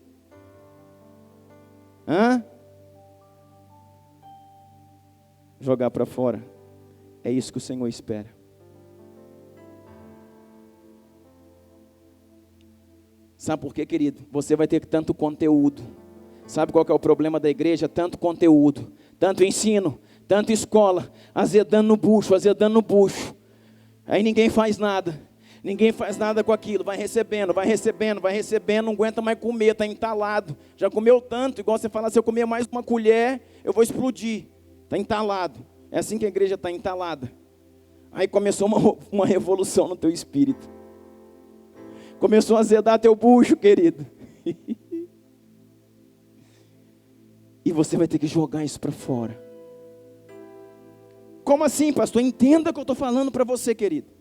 Jogar para fora. É isso que o Senhor espera. Sabe por quê, querido? Você vai ter tanto conteúdo. Sabe qual que é o problema da igreja? Tanto conteúdo, tanto ensino, tanto escola, azedando no bucho. Aí ninguém faz nada. Ninguém faz nada com aquilo, vai recebendo, não aguenta mais comer, está entalado. Já comeu tanto, igual você fala, se eu comer mais uma colher, eu vou explodir. Está entalado. É assim que a igreja está entalada. Aí começou uma revolução no teu espírito. Começou a azedar teu bucho, querido. E você vai ter que jogar isso para fora. Como assim, pastor? Entenda o que eu estou falando para você, querido.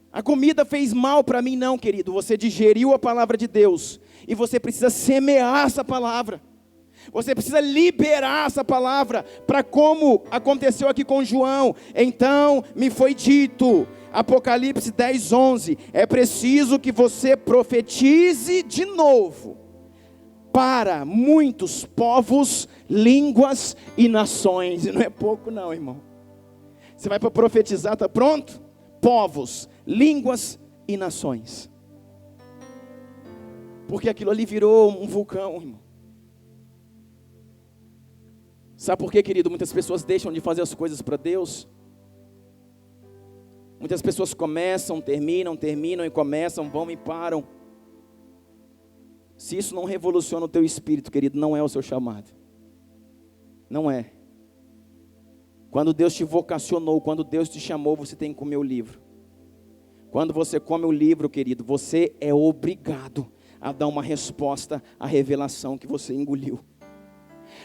A comida fez mal para mim, não, querido. Você digeriu a palavra de Deus. E você precisa semear essa palavra. Você precisa liberar essa palavra. Para como aconteceu aqui com João. Então me foi dito, Apocalipse 10:11. É preciso que você profetize de novo. Para muitos povos, línguas e nações. E não é pouco não, irmão. Você vai para profetizar, está pronto? Povos, línguas e nações. Porque aquilo ali virou um vulcão, irmão. Sabe por quê, querido? Muitas pessoas deixam de fazer as coisas para Deus. Muitas pessoas começam, terminam e começam, vão e param. Se isso não revoluciona o teu espírito, querido, não é o seu chamado. Não é. Quando Deus te vocacionou, quando Deus te chamou, você tem que comer o livro. Quando você come o livro, querido, você é obrigado a dar uma resposta à revelação que você engoliu.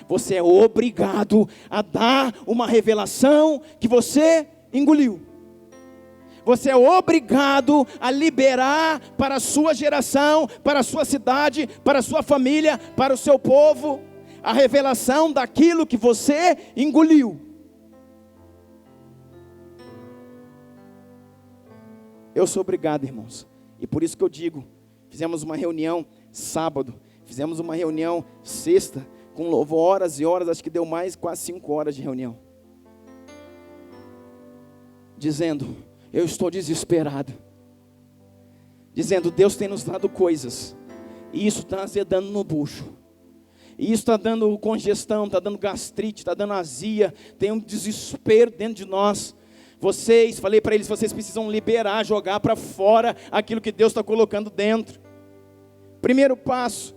Você é obrigado a dar uma revelação que você engoliu. Você é obrigado a liberar para a sua geração, para a sua cidade, para a sua família, para o seu povo, a revelação daquilo que você engoliu. Eu sou obrigado, irmãos. E por isso que eu digo, fizemos uma reunião sábado, fizemos uma reunião sexta, com louvor, horas e horas, acho que deu mais, quase 5 horas de reunião. Dizendo, eu estou desesperado. Dizendo, Deus tem nos dado coisas, e isso está azedando no bucho. E isso está dando congestão, está dando gastrite, está dando azia, tem um desespero dentro de nós. Falei para eles, vocês precisam liberar, jogar para fora aquilo que Deus está colocando dentro. Primeiro passo,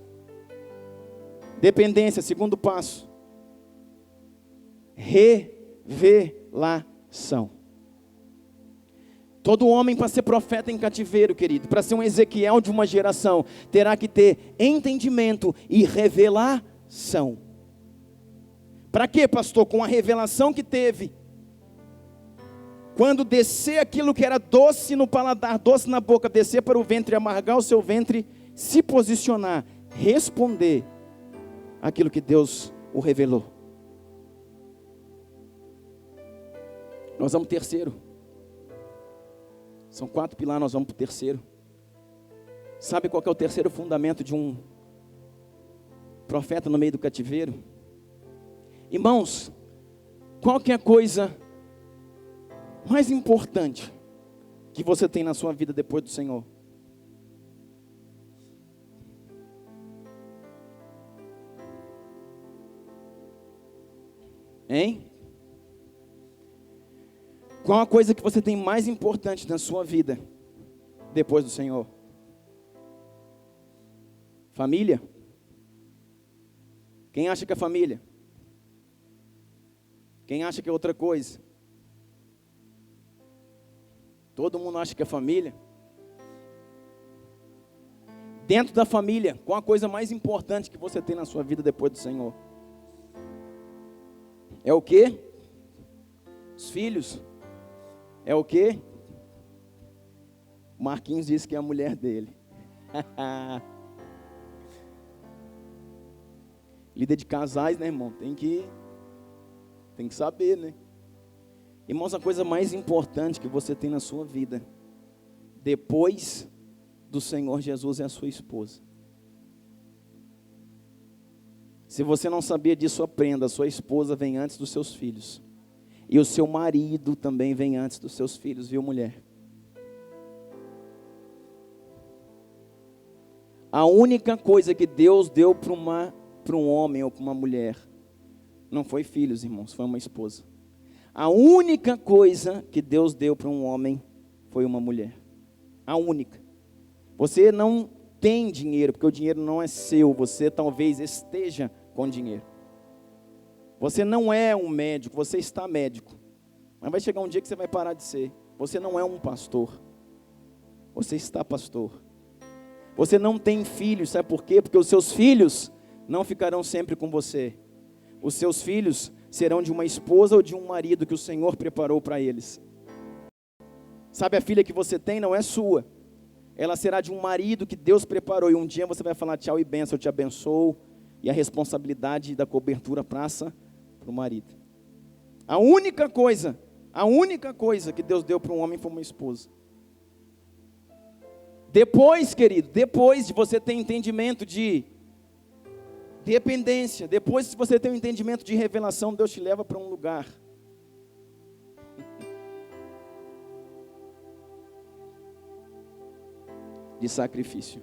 dependência. Segundo passo, revelação. Todo homem para ser profeta em cativeiro, querido, para ser um Ezequiel de uma geração, terá que ter entendimento e revelação. Para quê, pastor? Com a revelação que teve, quando descer aquilo que era doce no paladar, doce na boca, descer para o ventre, amargar o seu ventre, se posicionar, responder aquilo que Deus o revelou. Nós vamos terceiro. São 4 pilares, nós vamos para o terceiro. Sabe qual que é o terceiro fundamento de um profeta no meio do cativeiro? Irmãos, qual que é a coisa mais importante que você tem na sua vida depois do Senhor? Hein? Qual a coisa que você tem mais importante na sua vida depois do Senhor? Família? Quem acha que é família? Quem acha que é outra coisa? Todo mundo acha que é família. Dentro da família, qual a coisa mais importante que você tem na sua vida depois do Senhor? É o quê? Os filhos. É o quê? Marquinhos disse que é a mulher dele. Líder de casais, né, irmão? Tem que saber, né? Irmãos, a coisa mais importante que você tem na sua vida, depois do Senhor Jesus, é a sua esposa. Se você não sabia disso, aprenda. A sua esposa vem antes dos seus filhos. E o seu marido também vem antes dos seus filhos, viu, mulher? A única coisa que Deus deu para um homem ou para uma mulher, não foi filhos, irmãos, foi uma esposa. A única coisa que Deus deu para um homem foi uma mulher. A única. Você não tem dinheiro, porque o dinheiro não é seu. Você talvez esteja com dinheiro. Você não é um médico, você está médico. Mas vai chegar um dia que você vai parar de ser. Você não é um pastor. Você está pastor. Você não tem filhos, sabe por quê? Porque os seus filhos não ficarão sempre com você. Os seus filhos serão de uma esposa ou de um marido que o Senhor preparou para eles. Sabe, a filha que você tem não é sua. Ela será de um marido que Deus preparou. E um dia você vai falar tchau e bênção, eu te abençoo. E a responsabilidade da cobertura passa para o marido. A única coisa que Deus deu para um homem foi uma esposa. Depois, querido, depois de você ter entendimento de dependência, depois que você tem um entendimento de revelação, Deus te leva para um lugar de sacrifício.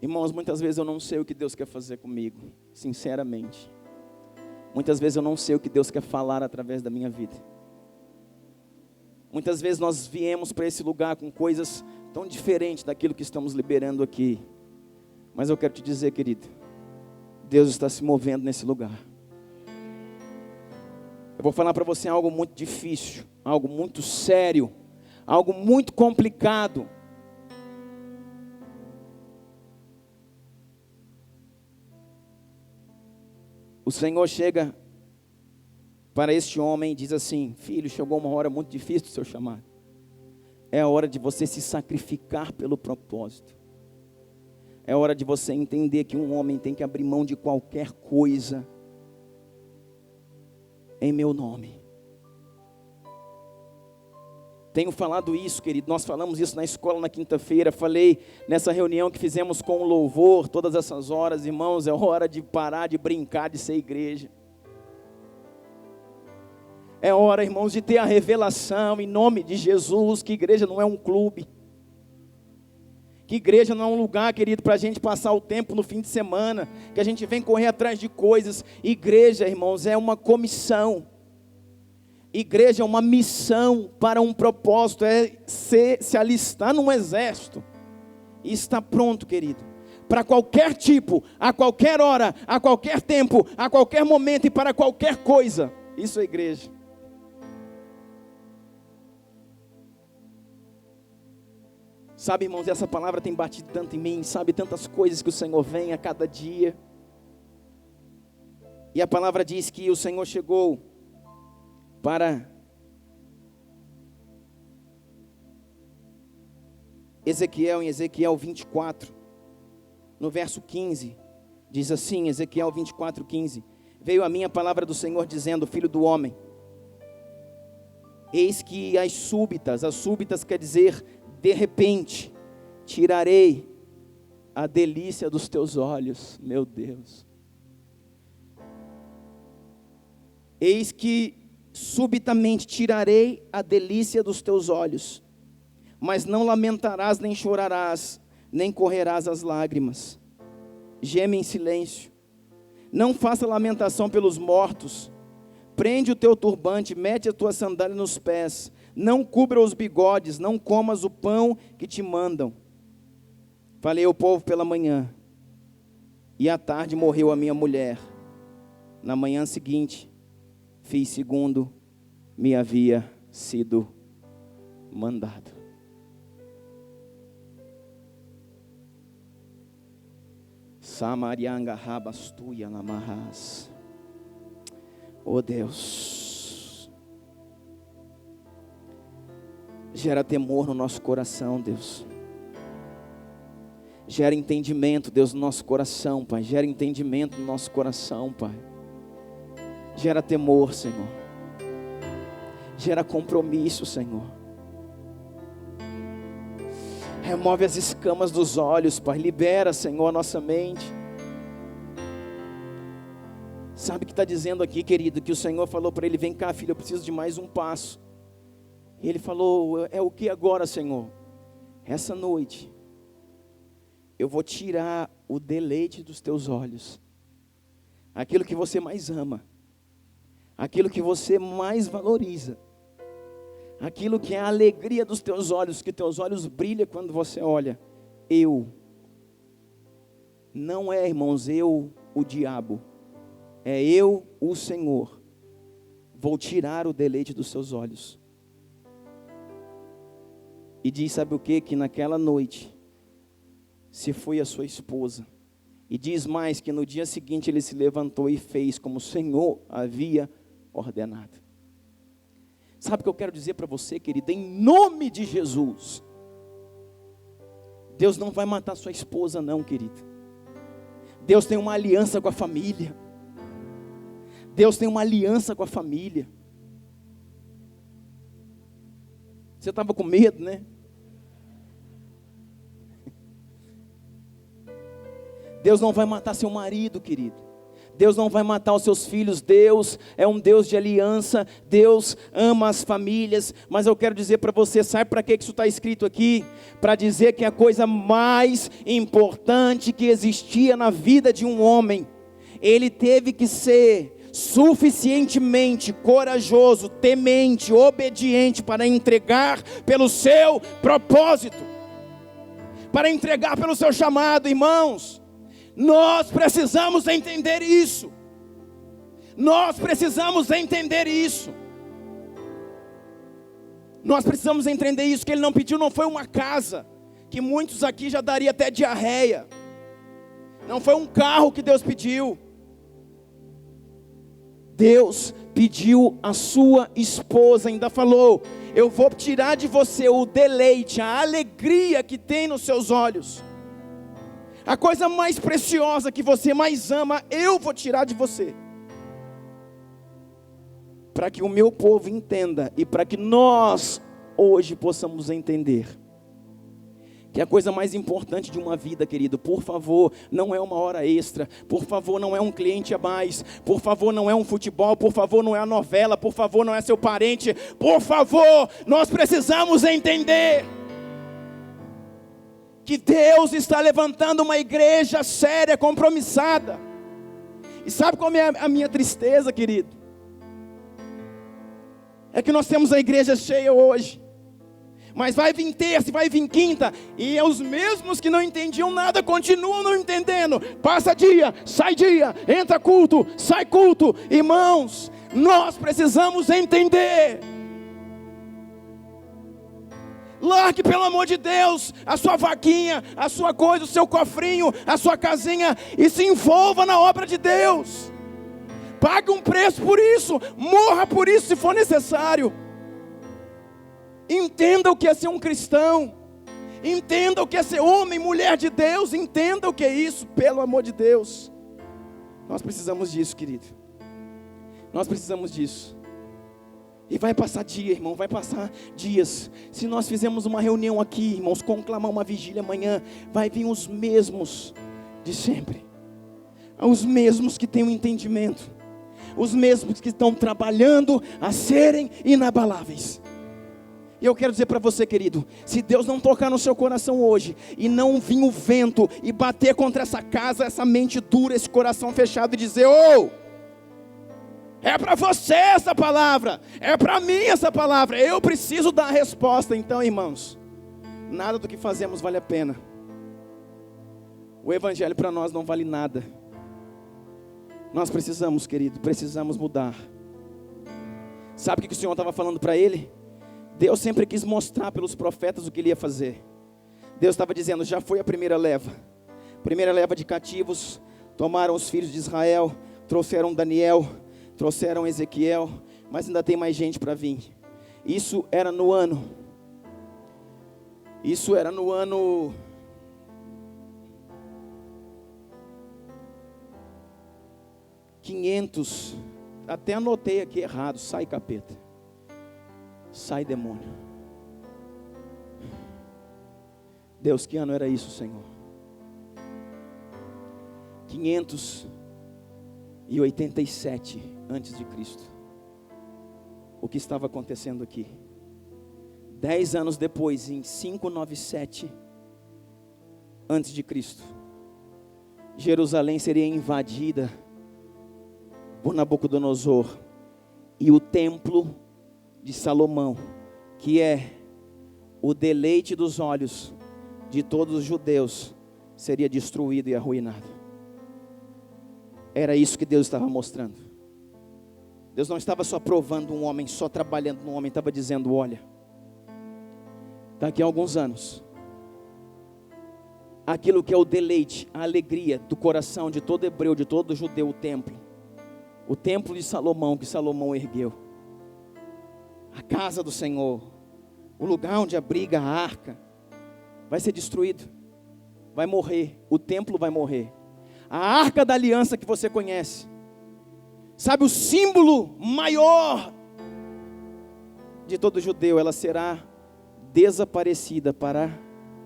Irmãos, muitas vezes eu não sei o que Deus quer fazer comigo, sinceramente. Muitas vezes eu não sei o que Deus quer falar através da minha vida. Muitas vezes nós viemos para esse lugar com coisas tão diferentes daquilo que estamos liberando aqui. Mas eu quero te dizer, querido, Deus está se movendo nesse lugar. Eu vou falar para você algo muito difícil, algo muito sério, algo muito complicado. O Senhor chega para este homem e diz assim: filho, chegou uma hora muito difícil do seu chamado. É a hora de você se sacrificar pelo propósito. É hora de você entender que um homem tem que abrir mão de qualquer coisa em meu nome. Tenho falado isso, querido. Nós falamos isso na escola na quinta-feira. Falei nessa reunião que fizemos com o louvor, todas essas horas, irmãos, é hora de parar de brincar de ser igreja. É hora, irmãos, de ter a revelação em nome de Jesus, que igreja não é um clube. Que igreja não é um lugar, querido, para a gente passar o tempo no fim de semana, que a gente vem correr atrás de coisas. Igreja, irmãos, é uma comissão. Igreja é uma missão para um propósito, é se alistar num exército. E estar pronto, querido, para qualquer tipo, a qualquer hora, a qualquer tempo, a qualquer momento e para qualquer coisa. Isso é igreja. Sabe, irmãos, essa palavra tem batido tanto em mim, sabe, tantas coisas que o Senhor vem a cada dia. E a palavra diz que o Senhor chegou para Ezequiel, em Ezequiel 24, no verso 15, diz assim, Ezequiel 24, 15, veio a mim a palavra do Senhor dizendo: filho do homem, eis que as súbitas quer dizer de repente, tirarei a delícia dos teus olhos, meu Deus. Eis que subitamente tirarei a delícia dos teus olhos, mas não lamentarás, nem chorarás, nem correrás as lágrimas. Geme em silêncio, não faça lamentação pelos mortos. Prende o teu turbante, mete a tua sandália nos pés, não cubra os bigodes, não comas o pão que te mandam. Falei ao povo pela manhã, e à tarde morreu a minha mulher. Na manhã seguinte, fiz segundo me havia sido mandado. Samarianga rabastuia namarras. Oh Deus, gera temor no nosso coração, Deus. Gera entendimento, Deus, no nosso coração, Pai. Gera entendimento no nosso coração, Pai. Gera temor, Senhor. Gera compromisso, Senhor. Remove as escamas dos olhos, Pai. Libera, Senhor, a nossa mente. Sabe o que está dizendo aqui, querido? Que o Senhor falou para ele: vem cá, filho, eu preciso de mais um passo. E ele falou: é o que agora, Senhor? Essa noite eu vou tirar o deleite dos teus olhos, aquilo que você mais ama, aquilo que você mais valoriza, aquilo que é a alegria dos teus olhos, que teus olhos brilham quando você olha. Não é, irmãos, o diabo, é eu, o Senhor, vou tirar o deleite dos seus olhos. E diz, sabe o que? Que naquela noite se foi a sua esposa. E diz mais, que no dia seguinte ele se levantou e fez como o Senhor havia ordenado. Sabe o que eu quero dizer para você, querida? Em nome de Jesus, Deus não vai matar sua esposa não, querida. Deus tem uma aliança com a família. Deus tem uma aliança com a família. Você estava com medo, né? Deus não vai matar seu marido, querido. Deus não vai matar os seus filhos. Deus é um Deus de aliança. Deus ama as famílias. Mas eu quero dizer para você, sabe para que isso está escrito aqui? Para dizer que a coisa mais importante que existia na vida de um homem, ele teve que ser suficientemente corajoso, temente, obediente para entregar pelo seu propósito, para entregar pelo seu chamado. Irmãos, nós precisamos entender isso. Nós precisamos entender isso. Nós precisamos entender isso. Que ele não pediu não foi uma casa, que muitos aqui já daria até diarreia. Não foi um carro que Deus pediu. Deus pediu a sua esposa. Ainda falou: eu vou tirar de você o deleite, a alegria que tem nos seus olhos. A coisa mais preciosa que você mais ama, eu vou tirar de você. Para que o meu povo entenda, e para que nós hoje possamos entender, que a coisa mais importante de uma vida, querido, por favor, não é uma hora extra, por favor, não é um cliente a mais, por favor, não é um futebol, por favor, não é a novela, por favor, não é seu parente, por favor, nós precisamos entender que Deus está levantando uma igreja séria, compromissada. E sabe qual é a minha tristeza, querido? É que nós temos a igreja cheia hoje, mas vai vir terça, vai vir quinta, e os mesmos que não entendiam nada continuam não entendendo. Passa dia, sai dia, entra culto, sai culto. Irmãos, nós precisamos entender. Largue, pelo amor de Deus, a sua vaquinha, a sua coisa, o seu cofrinho, a sua casinha, e se envolva na obra de Deus. Pague um preço por isso, morra por isso se for necessário. Entenda o que é ser um cristão, entenda o que é ser homem, mulher de Deus, entenda o que é isso, pelo amor de Deus. Nós precisamos disso, querido. Nós precisamos disso. E vai passar dia, irmão, vai passar dias. Se nós fizermos uma reunião aqui, irmãos, conclamar uma vigília amanhã, vai vir os mesmos de sempre. Os mesmos que têm o entendimento. Os mesmos que estão trabalhando a serem inabaláveis. E eu quero dizer para você, querido, se Deus não tocar no seu coração hoje, e não vir o vento e bater contra essa casa, essa mente dura, esse coração fechado, e dizer: é para você essa palavra, é para mim essa palavra, eu preciso dar a resposta. Então, irmãos, nada do que fazemos vale a pena. O evangelho para nós não vale nada. Nós precisamos, querido, precisamos mudar. Sabe o que o Senhor estava falando para ele? Deus sempre quis mostrar pelos profetas o que ele ia fazer. Deus estava dizendo: já foi a primeira leva de cativos, tomaram os filhos de Israel, trouxeram Daniel, trouxeram Ezequiel, mas ainda tem mais gente para vir. Isso era no ano 500, até anotei aqui errado, sai capeta, sai demônio. Deus, que ano era isso, Senhor? 587 antes de Cristo. O que estava acontecendo aqui? 10 anos depois, em 597 antes de Cristo, Jerusalém seria invadida por Nabucodonosor, e o templo de Salomão, que é o deleite dos olhos de todos os judeus, seria destruído e arruinado. Era isso que Deus estava mostrando. Deus não estava só provando um homem, só trabalhando no homem, estava dizendo: olha, daqui a alguns anos, aquilo que é o deleite, a alegria do coração de todo hebreu, de todo judeu, o templo de Salomão, que Salomão ergueu, a casa do Senhor, o lugar onde abriga a arca, vai ser destruído, vai morrer, o templo vai morrer. A arca da aliança que você conhece, sabe, o símbolo maior de todo judeu, ela será desaparecida para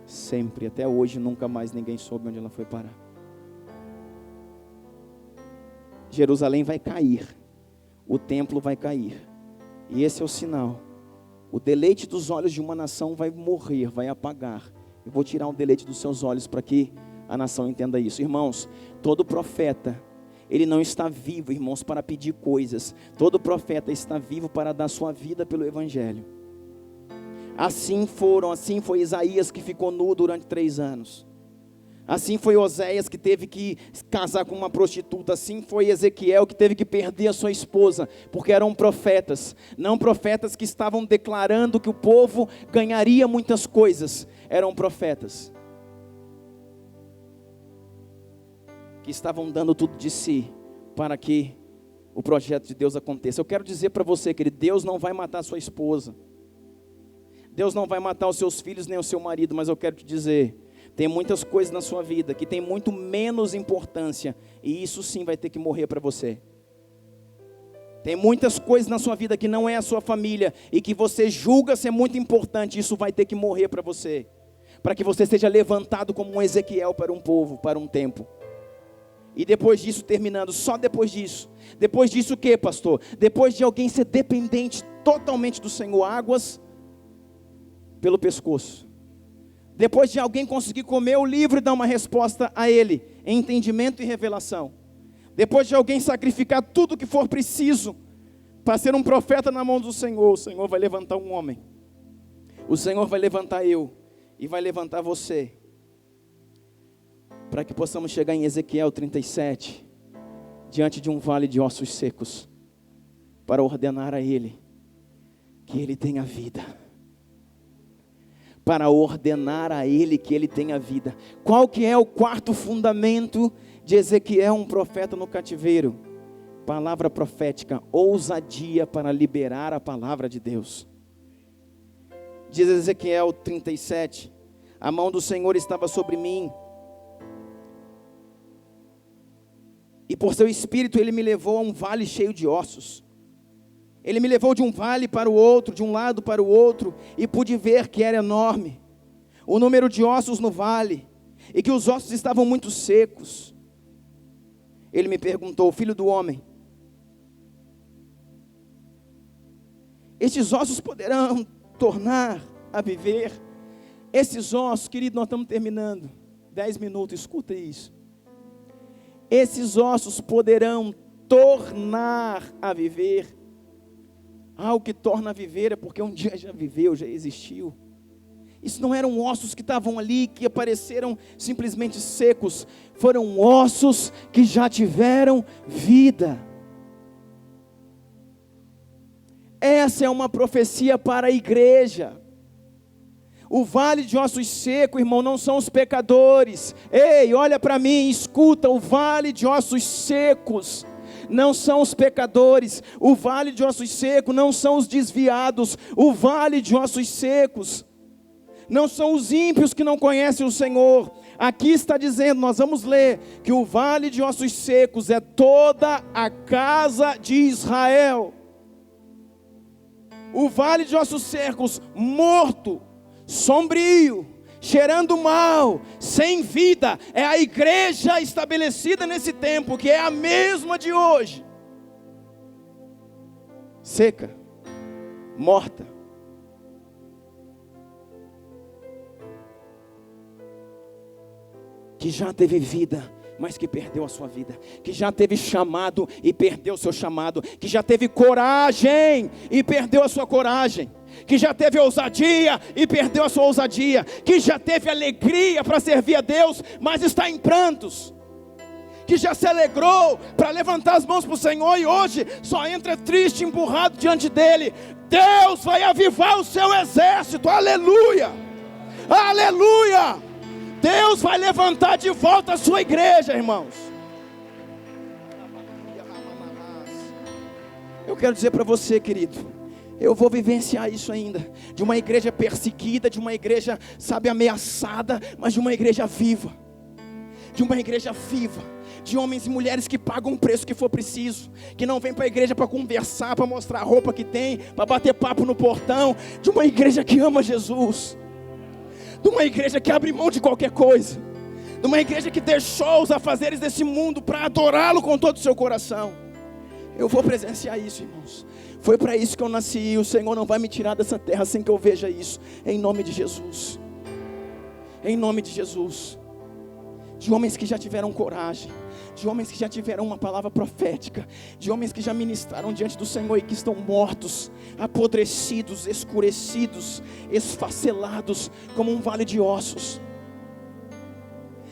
sempre. Até hoje nunca mais ninguém soube onde ela foi parar. Jerusalém vai cair, o templo vai cair, e esse é o sinal. O deleite dos olhos de uma nação vai morrer, vai apagar. Eu vou tirar o deleite dos seus olhos para que a nação entenda isso. Irmãos, todo profeta, ele não está vivo, irmãos, para pedir coisas. Todo profeta está vivo para dar sua vida pelo Evangelho. Assim foi Isaías, que ficou nu durante 3 anos. Assim foi Oséias, que teve que casar com uma prostituta. Assim foi Ezequiel, que teve que perder a sua esposa, porque eram profetas. Não profetas que estavam declarando que o povo ganharia muitas coisas. Eram profetas que estavam dando tudo de si para que o projeto de Deus aconteça. Eu quero dizer para você, querido, Deus não vai matar a sua esposa, Deus não vai matar os seus filhos nem o seu marido, mas eu quero te dizer, tem muitas coisas na sua vida que tem muito menos importância, e isso sim vai ter que morrer para você. Tem muitas coisas na sua vida que não é a sua família, e que você julga ser muito importante, isso vai ter que morrer para você, para que você seja levantado como um Ezequiel para um povo, para um tempo. E depois disso, terminando, só depois disso o que, pastor? Depois de alguém ser dependente totalmente do Senhor, águas pelo pescoço. Depois de alguém conseguir comer o livro e dar uma resposta a ele, em entendimento e revelação. Depois de alguém sacrificar tudo o que for preciso para ser um profeta na mão do Senhor, o Senhor vai levantar um homem. O Senhor vai levantar eu e vai levantar você, para que possamos chegar em Ezequiel 37, diante de um vale de ossos secos, para ordenar a ele que ele tenha vida. Para ordenar a ele que ele tenha vida. Qual que é o quarto fundamento de Ezequiel, um profeta no cativeiro? Palavra profética, ousadia para liberar a palavra de Deus. Diz Ezequiel 37, a mão do Senhor estava sobre mim, e por seu espírito ele me levou a um vale cheio de ossos. Ele me levou de um vale para o outro, de um lado para o outro, e pude ver que era enorme o número de ossos no vale, e que os ossos estavam muito secos. Ele me perguntou: filho do homem, estes ossos poderão tornar a viver? Esses ossos, querido, nós estamos terminando, 10 minutos, escuta isso. Esses ossos poderão tornar a viver. O que torna a viver é porque um dia já viveu, já existiu. Isso não eram ossos que estavam ali, que apareceram simplesmente secos. Foram ossos que já tiveram vida. Essa é uma profecia para a igreja. O vale de ossos secos, irmão, não são os pecadores. Ei, olha para mim, escuta, o vale de ossos secos não são os pecadores. O vale de ossos secos não são os desviados. O vale de ossos secos não são os ímpios que não conhecem o Senhor. Aqui está dizendo, nós vamos ler, que o vale de ossos secos é toda a casa de Israel. O vale de ossos secos, morto, sombrio, cheirando mal, sem vida, é a igreja estabelecida nesse tempo, que é a mesma de hoje. Seca, morta. Que já teve vida, mas que perdeu a sua vida. Que já teve chamado e perdeu o seu chamado. Que já teve coragem e perdeu a sua coragem. Que já teve ousadia e perdeu a sua ousadia. Que já teve alegria para servir a Deus, mas está em prantos. Que já se alegrou para levantar as mãos para o Senhor e hoje só entra triste, empurrado diante dele. Deus vai avivar o seu exército, aleluia, aleluia. Deus vai levantar de volta a sua igreja, irmãos. Eu quero dizer para você, querido, eu vou vivenciar isso ainda, de uma igreja perseguida, de uma igreja, sabe, ameaçada, mas de uma igreja viva, de uma igreja viva, de homens e mulheres que pagam o preço que for preciso, que não vem para a igreja para conversar, para mostrar a roupa que tem, para bater papo no portão, de uma igreja que ama Jesus, de uma igreja que abre mão de qualquer coisa, de uma igreja que deixou os afazeres desse mundo para adorá-lo com todo o seu coração. Eu vou presenciar isso, irmãos. Foi para isso que eu nasci, e o Senhor não vai me tirar dessa terra sem que eu veja isso, em nome de Jesus, em nome de Jesus. De homens que já tiveram coragem, de homens que já tiveram uma palavra profética, de homens que já ministraram diante do Senhor e que estão mortos, apodrecidos, escurecidos, esfacelados, como um vale de ossos.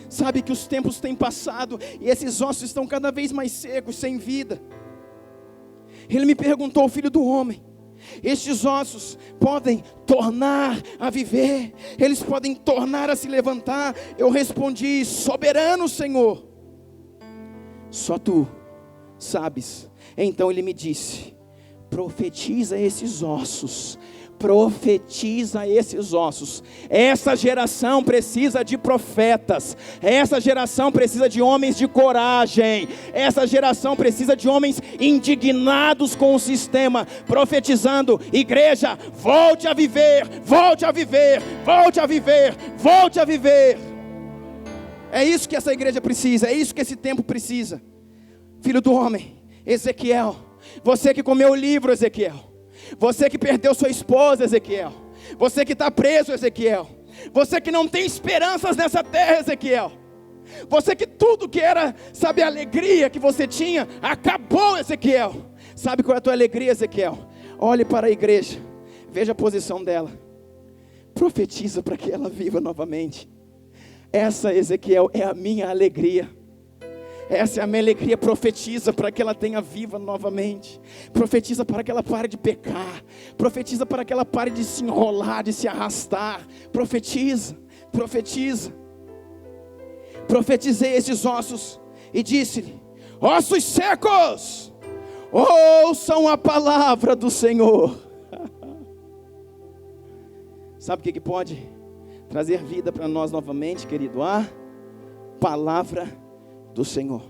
Sabe que os tempos têm passado e esses ossos estão cada vez mais secos, sem vida. Ele me perguntou, filho do homem, estes ossos podem tornar a viver, eles podem tornar a se levantar? Eu respondi, soberano Senhor, só tu sabes. Então ele me disse, profetiza esses ossos, profetiza esses ossos. Essa geração precisa de profetas, essa geração precisa de homens de coragem, essa geração precisa de homens indignados com o sistema, profetizando, igreja, volte a viver, volte a viver, volte a viver, volte a viver. É isso que essa igreja precisa, é isso que esse tempo precisa. Filho do homem, Ezequiel, você que comeu o livro, Ezequiel, você que perdeu sua esposa, Ezequiel, você que está preso, Ezequiel, você que não tem esperanças nessa terra, Ezequiel, você que tudo que era, sabe, a alegria que você tinha, acabou, Ezequiel. Sabe qual é a tua alegria, Ezequiel? Olhe para a igreja, veja a posição dela, profetiza para que ela viva novamente. Essa, Ezequiel, é a minha alegria. Essa é a minha alegria. Profetiza para que ela tenha viva novamente. Profetiza para que ela pare de pecar. Profetiza para que ela pare de se enrolar, de se arrastar. Profetiza, profetiza. Profetizei esses ossos e disse-lhe, ossos secos, ouçam a palavra do Senhor. Sabe o que pode trazer vida para nós novamente, querido? A palavra do Senhor.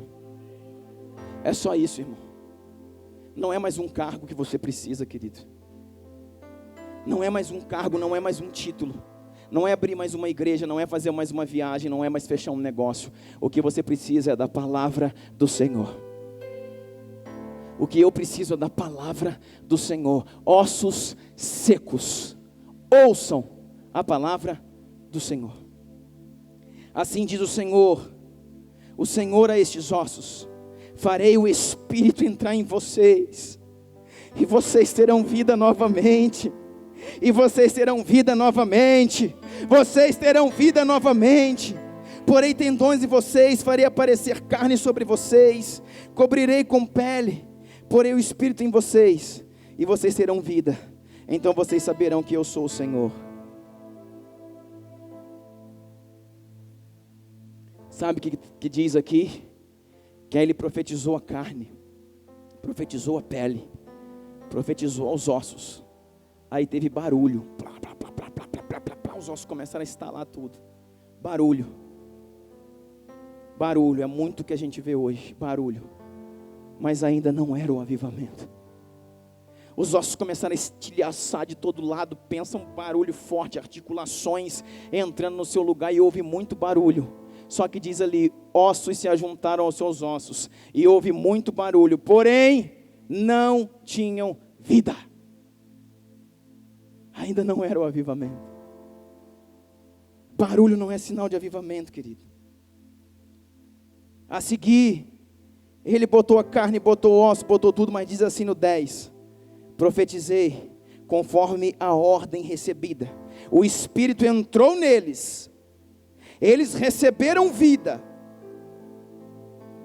É só isso, irmão. Não é mais um cargo que você precisa, querido. Não é mais um cargo, não é mais um título. Não é abrir mais uma igreja, não é fazer mais uma viagem, não é mais fechar um negócio. O que você precisa é da palavra do Senhor. O que eu preciso é da palavra do Senhor. Ossos secos, ouçam a palavra do Senhor. Assim diz o Senhor a estes ossos, farei o Espírito entrar em vocês, e vocês terão vida novamente, e vocês terão vida novamente, vocês terão vida novamente. Porei tendões em vocês, farei aparecer carne sobre vocês, cobrirei com pele, porei o Espírito em vocês, e vocês terão vida. Então vocês saberão que eu sou o Senhor. Sabe o que diz aqui? Que aí ele profetizou a carne, profetizou a pele, profetizou aos ossos. Aí teve barulho, plá, plá, plá, plá, plá, plá, plá, plá, plá. Os ossos começaram a estalar tudo, barulho. Barulho, é muito que a gente vê hoje, barulho. Mas ainda não era o avivamento. Os ossos começaram a estilhaçar de todo lado, pensa um barulho forte, articulações entrando no seu lugar e houve muito barulho. Só que diz ali, ossos se ajuntaram aos seus ossos e houve muito barulho, porém não tinham vida. Ainda não era o avivamento. Barulho não é sinal de avivamento, querido. A seguir, ele botou a carne, botou o osso, botou tudo, mas diz assim no 10: profetizei conforme a ordem recebida. O Espírito entrou neles. Eles receberam vida.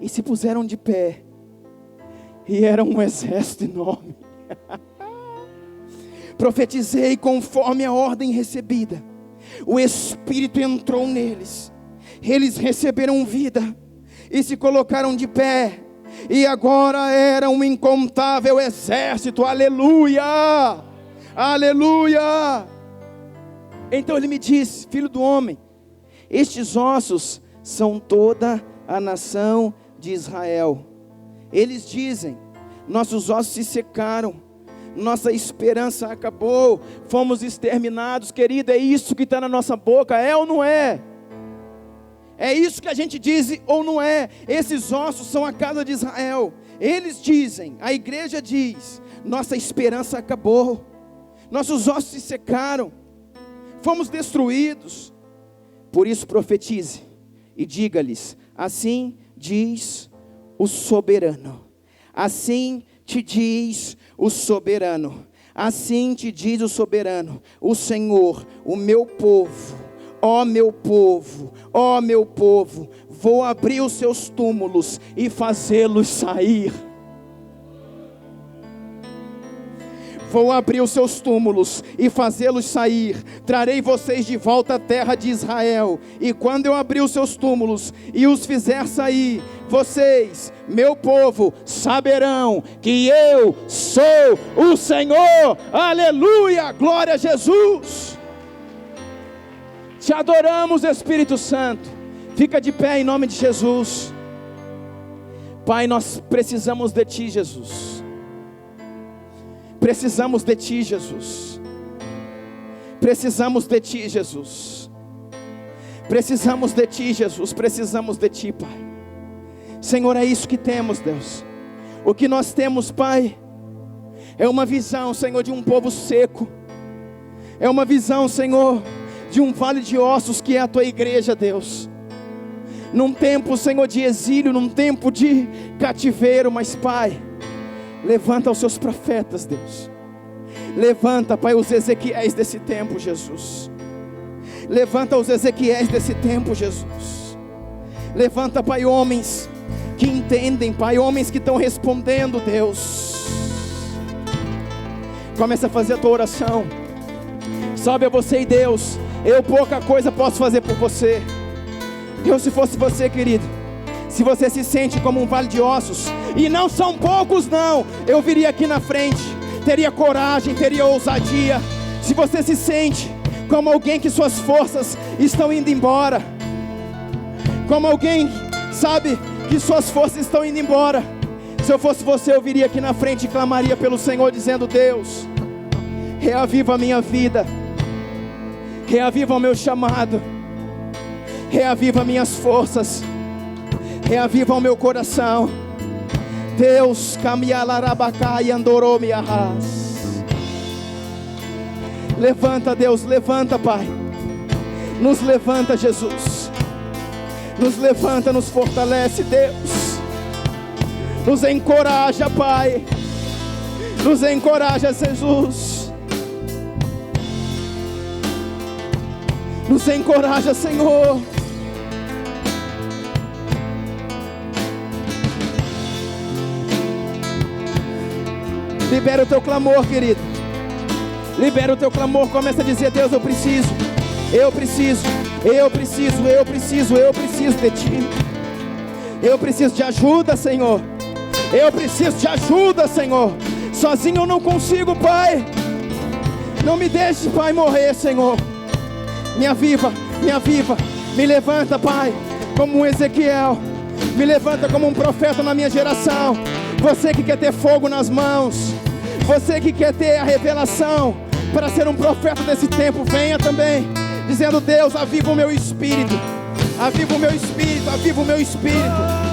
E se puseram de pé. E era um exército enorme. Profetizei conforme a ordem recebida. O Espírito entrou neles. Eles receberam vida. E se colocaram de pé. E agora era um incontável exército, aleluia, aleluia. Então ele me disse, filho do homem, estes ossos são toda a nação de Israel. Eles dizem, nossos ossos se secaram, nossa esperança acabou, fomos exterminados. Querido, é isso que está na nossa boca, é ou não é? É isso que a gente diz ou não é? Esses ossos são a casa de Israel. Eles dizem, a igreja diz, nossa esperança acabou, nossos ossos se secaram, fomos destruídos. Por isso profetize e diga-lhes, assim diz o soberano, assim te diz o soberano, assim te diz o soberano, o Senhor, o meu povo. Ó meu povo, vou abrir os seus túmulos e fazê-los sair. Vou abrir os seus túmulos e fazê-los sair. Trarei vocês de volta à terra de Israel. E quando eu abrir os seus túmulos e os fizer sair, vocês, meu povo, saberão que eu sou o Senhor. Aleluia, glória a Jesus. Te adoramos, Espírito Santo. Fica de pé em nome de Jesus. Pai, nós precisamos de Ti, Jesus. Precisamos de Ti, Jesus. Precisamos de Ti, Jesus. Precisamos de Ti, Jesus. Precisamos de Ti, Pai. Senhor, é isso que temos, Deus. O que nós temos, Pai, é uma visão, Senhor, de um povo seco. É uma visão, Senhor, de um vale de ossos que é a Tua igreja, Deus. Num tempo, Senhor, de exílio, num tempo de cativeiro, mas Pai, levanta os Seus profetas, Deus. Levanta, Pai, os Ezequiéis desse tempo, Jesus. Levanta os Ezequiéis desse tempo, Jesus. Levanta, Pai, homens que entendem, Pai, homens que estão respondendo, Deus. Começa a fazer a tua oração. Sabe, é você e Deus. Eu pouca coisa posso fazer por você. Eu, se fosse você, querido, se você se sente como um vale de ossos, e não são poucos não, eu viria aqui na frente, teria coragem, teria ousadia. Se você se sente como alguém que suas forças estão indo embora, como alguém, sabe, que suas forças estão indo embora, se eu fosse você, eu viria aqui na frente e clamaria pelo Senhor, dizendo: Deus, reaviva a minha vida, reaviva o meu chamado, reaviva minhas forças, reaviva o meu coração. Deus, levanta, Deus, levanta, Pai, nos levanta, Jesus, nos levanta, nos fortalece, Deus, nos encoraja, Pai, nos encoraja, Jesus. Nos encoraja, Senhor. Libera o teu clamor, querido. Libera o teu clamor. Começa a dizer: Deus, eu preciso de Ti. Eu preciso de ajuda, Senhor. Eu preciso de ajuda, Senhor. Sozinho eu não consigo, Pai. Não me deixe, Pai, morrer, Senhor. Me aviva, me levanta, Pai, como um Ezequiel. Me levanta como um profeta na minha geração. Você que quer ter fogo nas mãos, você que quer ter a revelação para ser um profeta desse tempo, venha também, dizendo: Deus, aviva o meu espírito, aviva o meu espírito, aviva o meu espírito.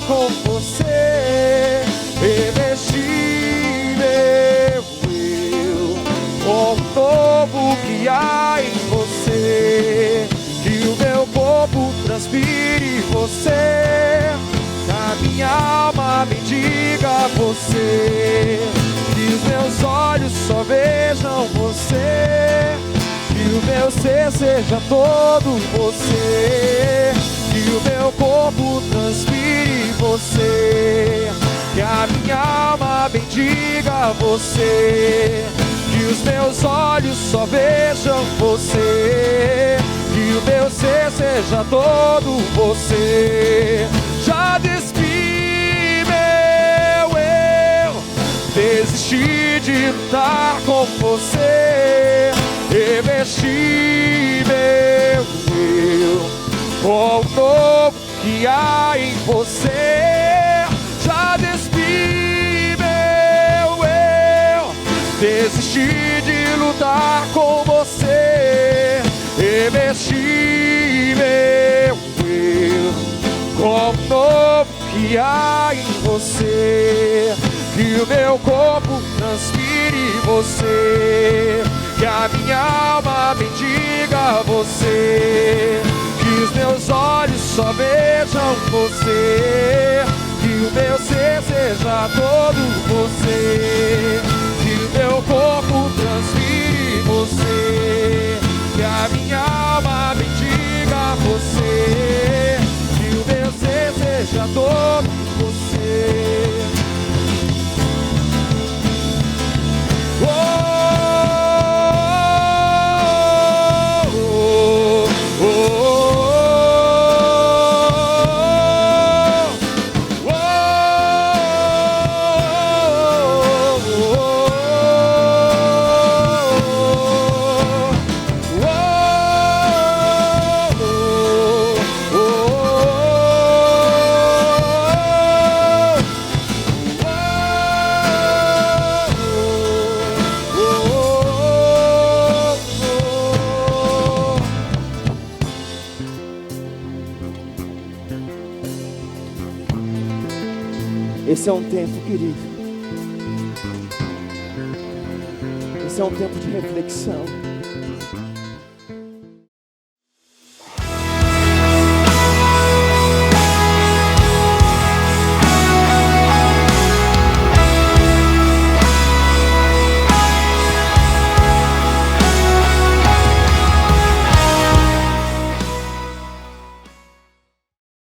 Com você, revesti meu eu com o novo que há em você, que o meu corpo transpire você, que a minha alma bendiga você, que os meus olhos só vejam você, que o meu ser seja todo você, que o meu corpo transpire você, que a minha alma bendiga você, que os meus olhos só vejam você, que o meu ser seja todo você. Já despi meu eu, desisti de lutar com você, revesti meu eu com o novo que há em você. Já despi meu eu, desisti de lutar com você, revesti meu eu com o novo que há em você, que o meu corpo transpire você, que a minha alma bendiga você, que os meus olhos só vejam você, que o meu ser seja todo você, que o meu corpo transpire você, que a minha alma bendiga você, que o meu ser seja todo você. Esse é um tempo, querido. Esse é um tempo de reflexão.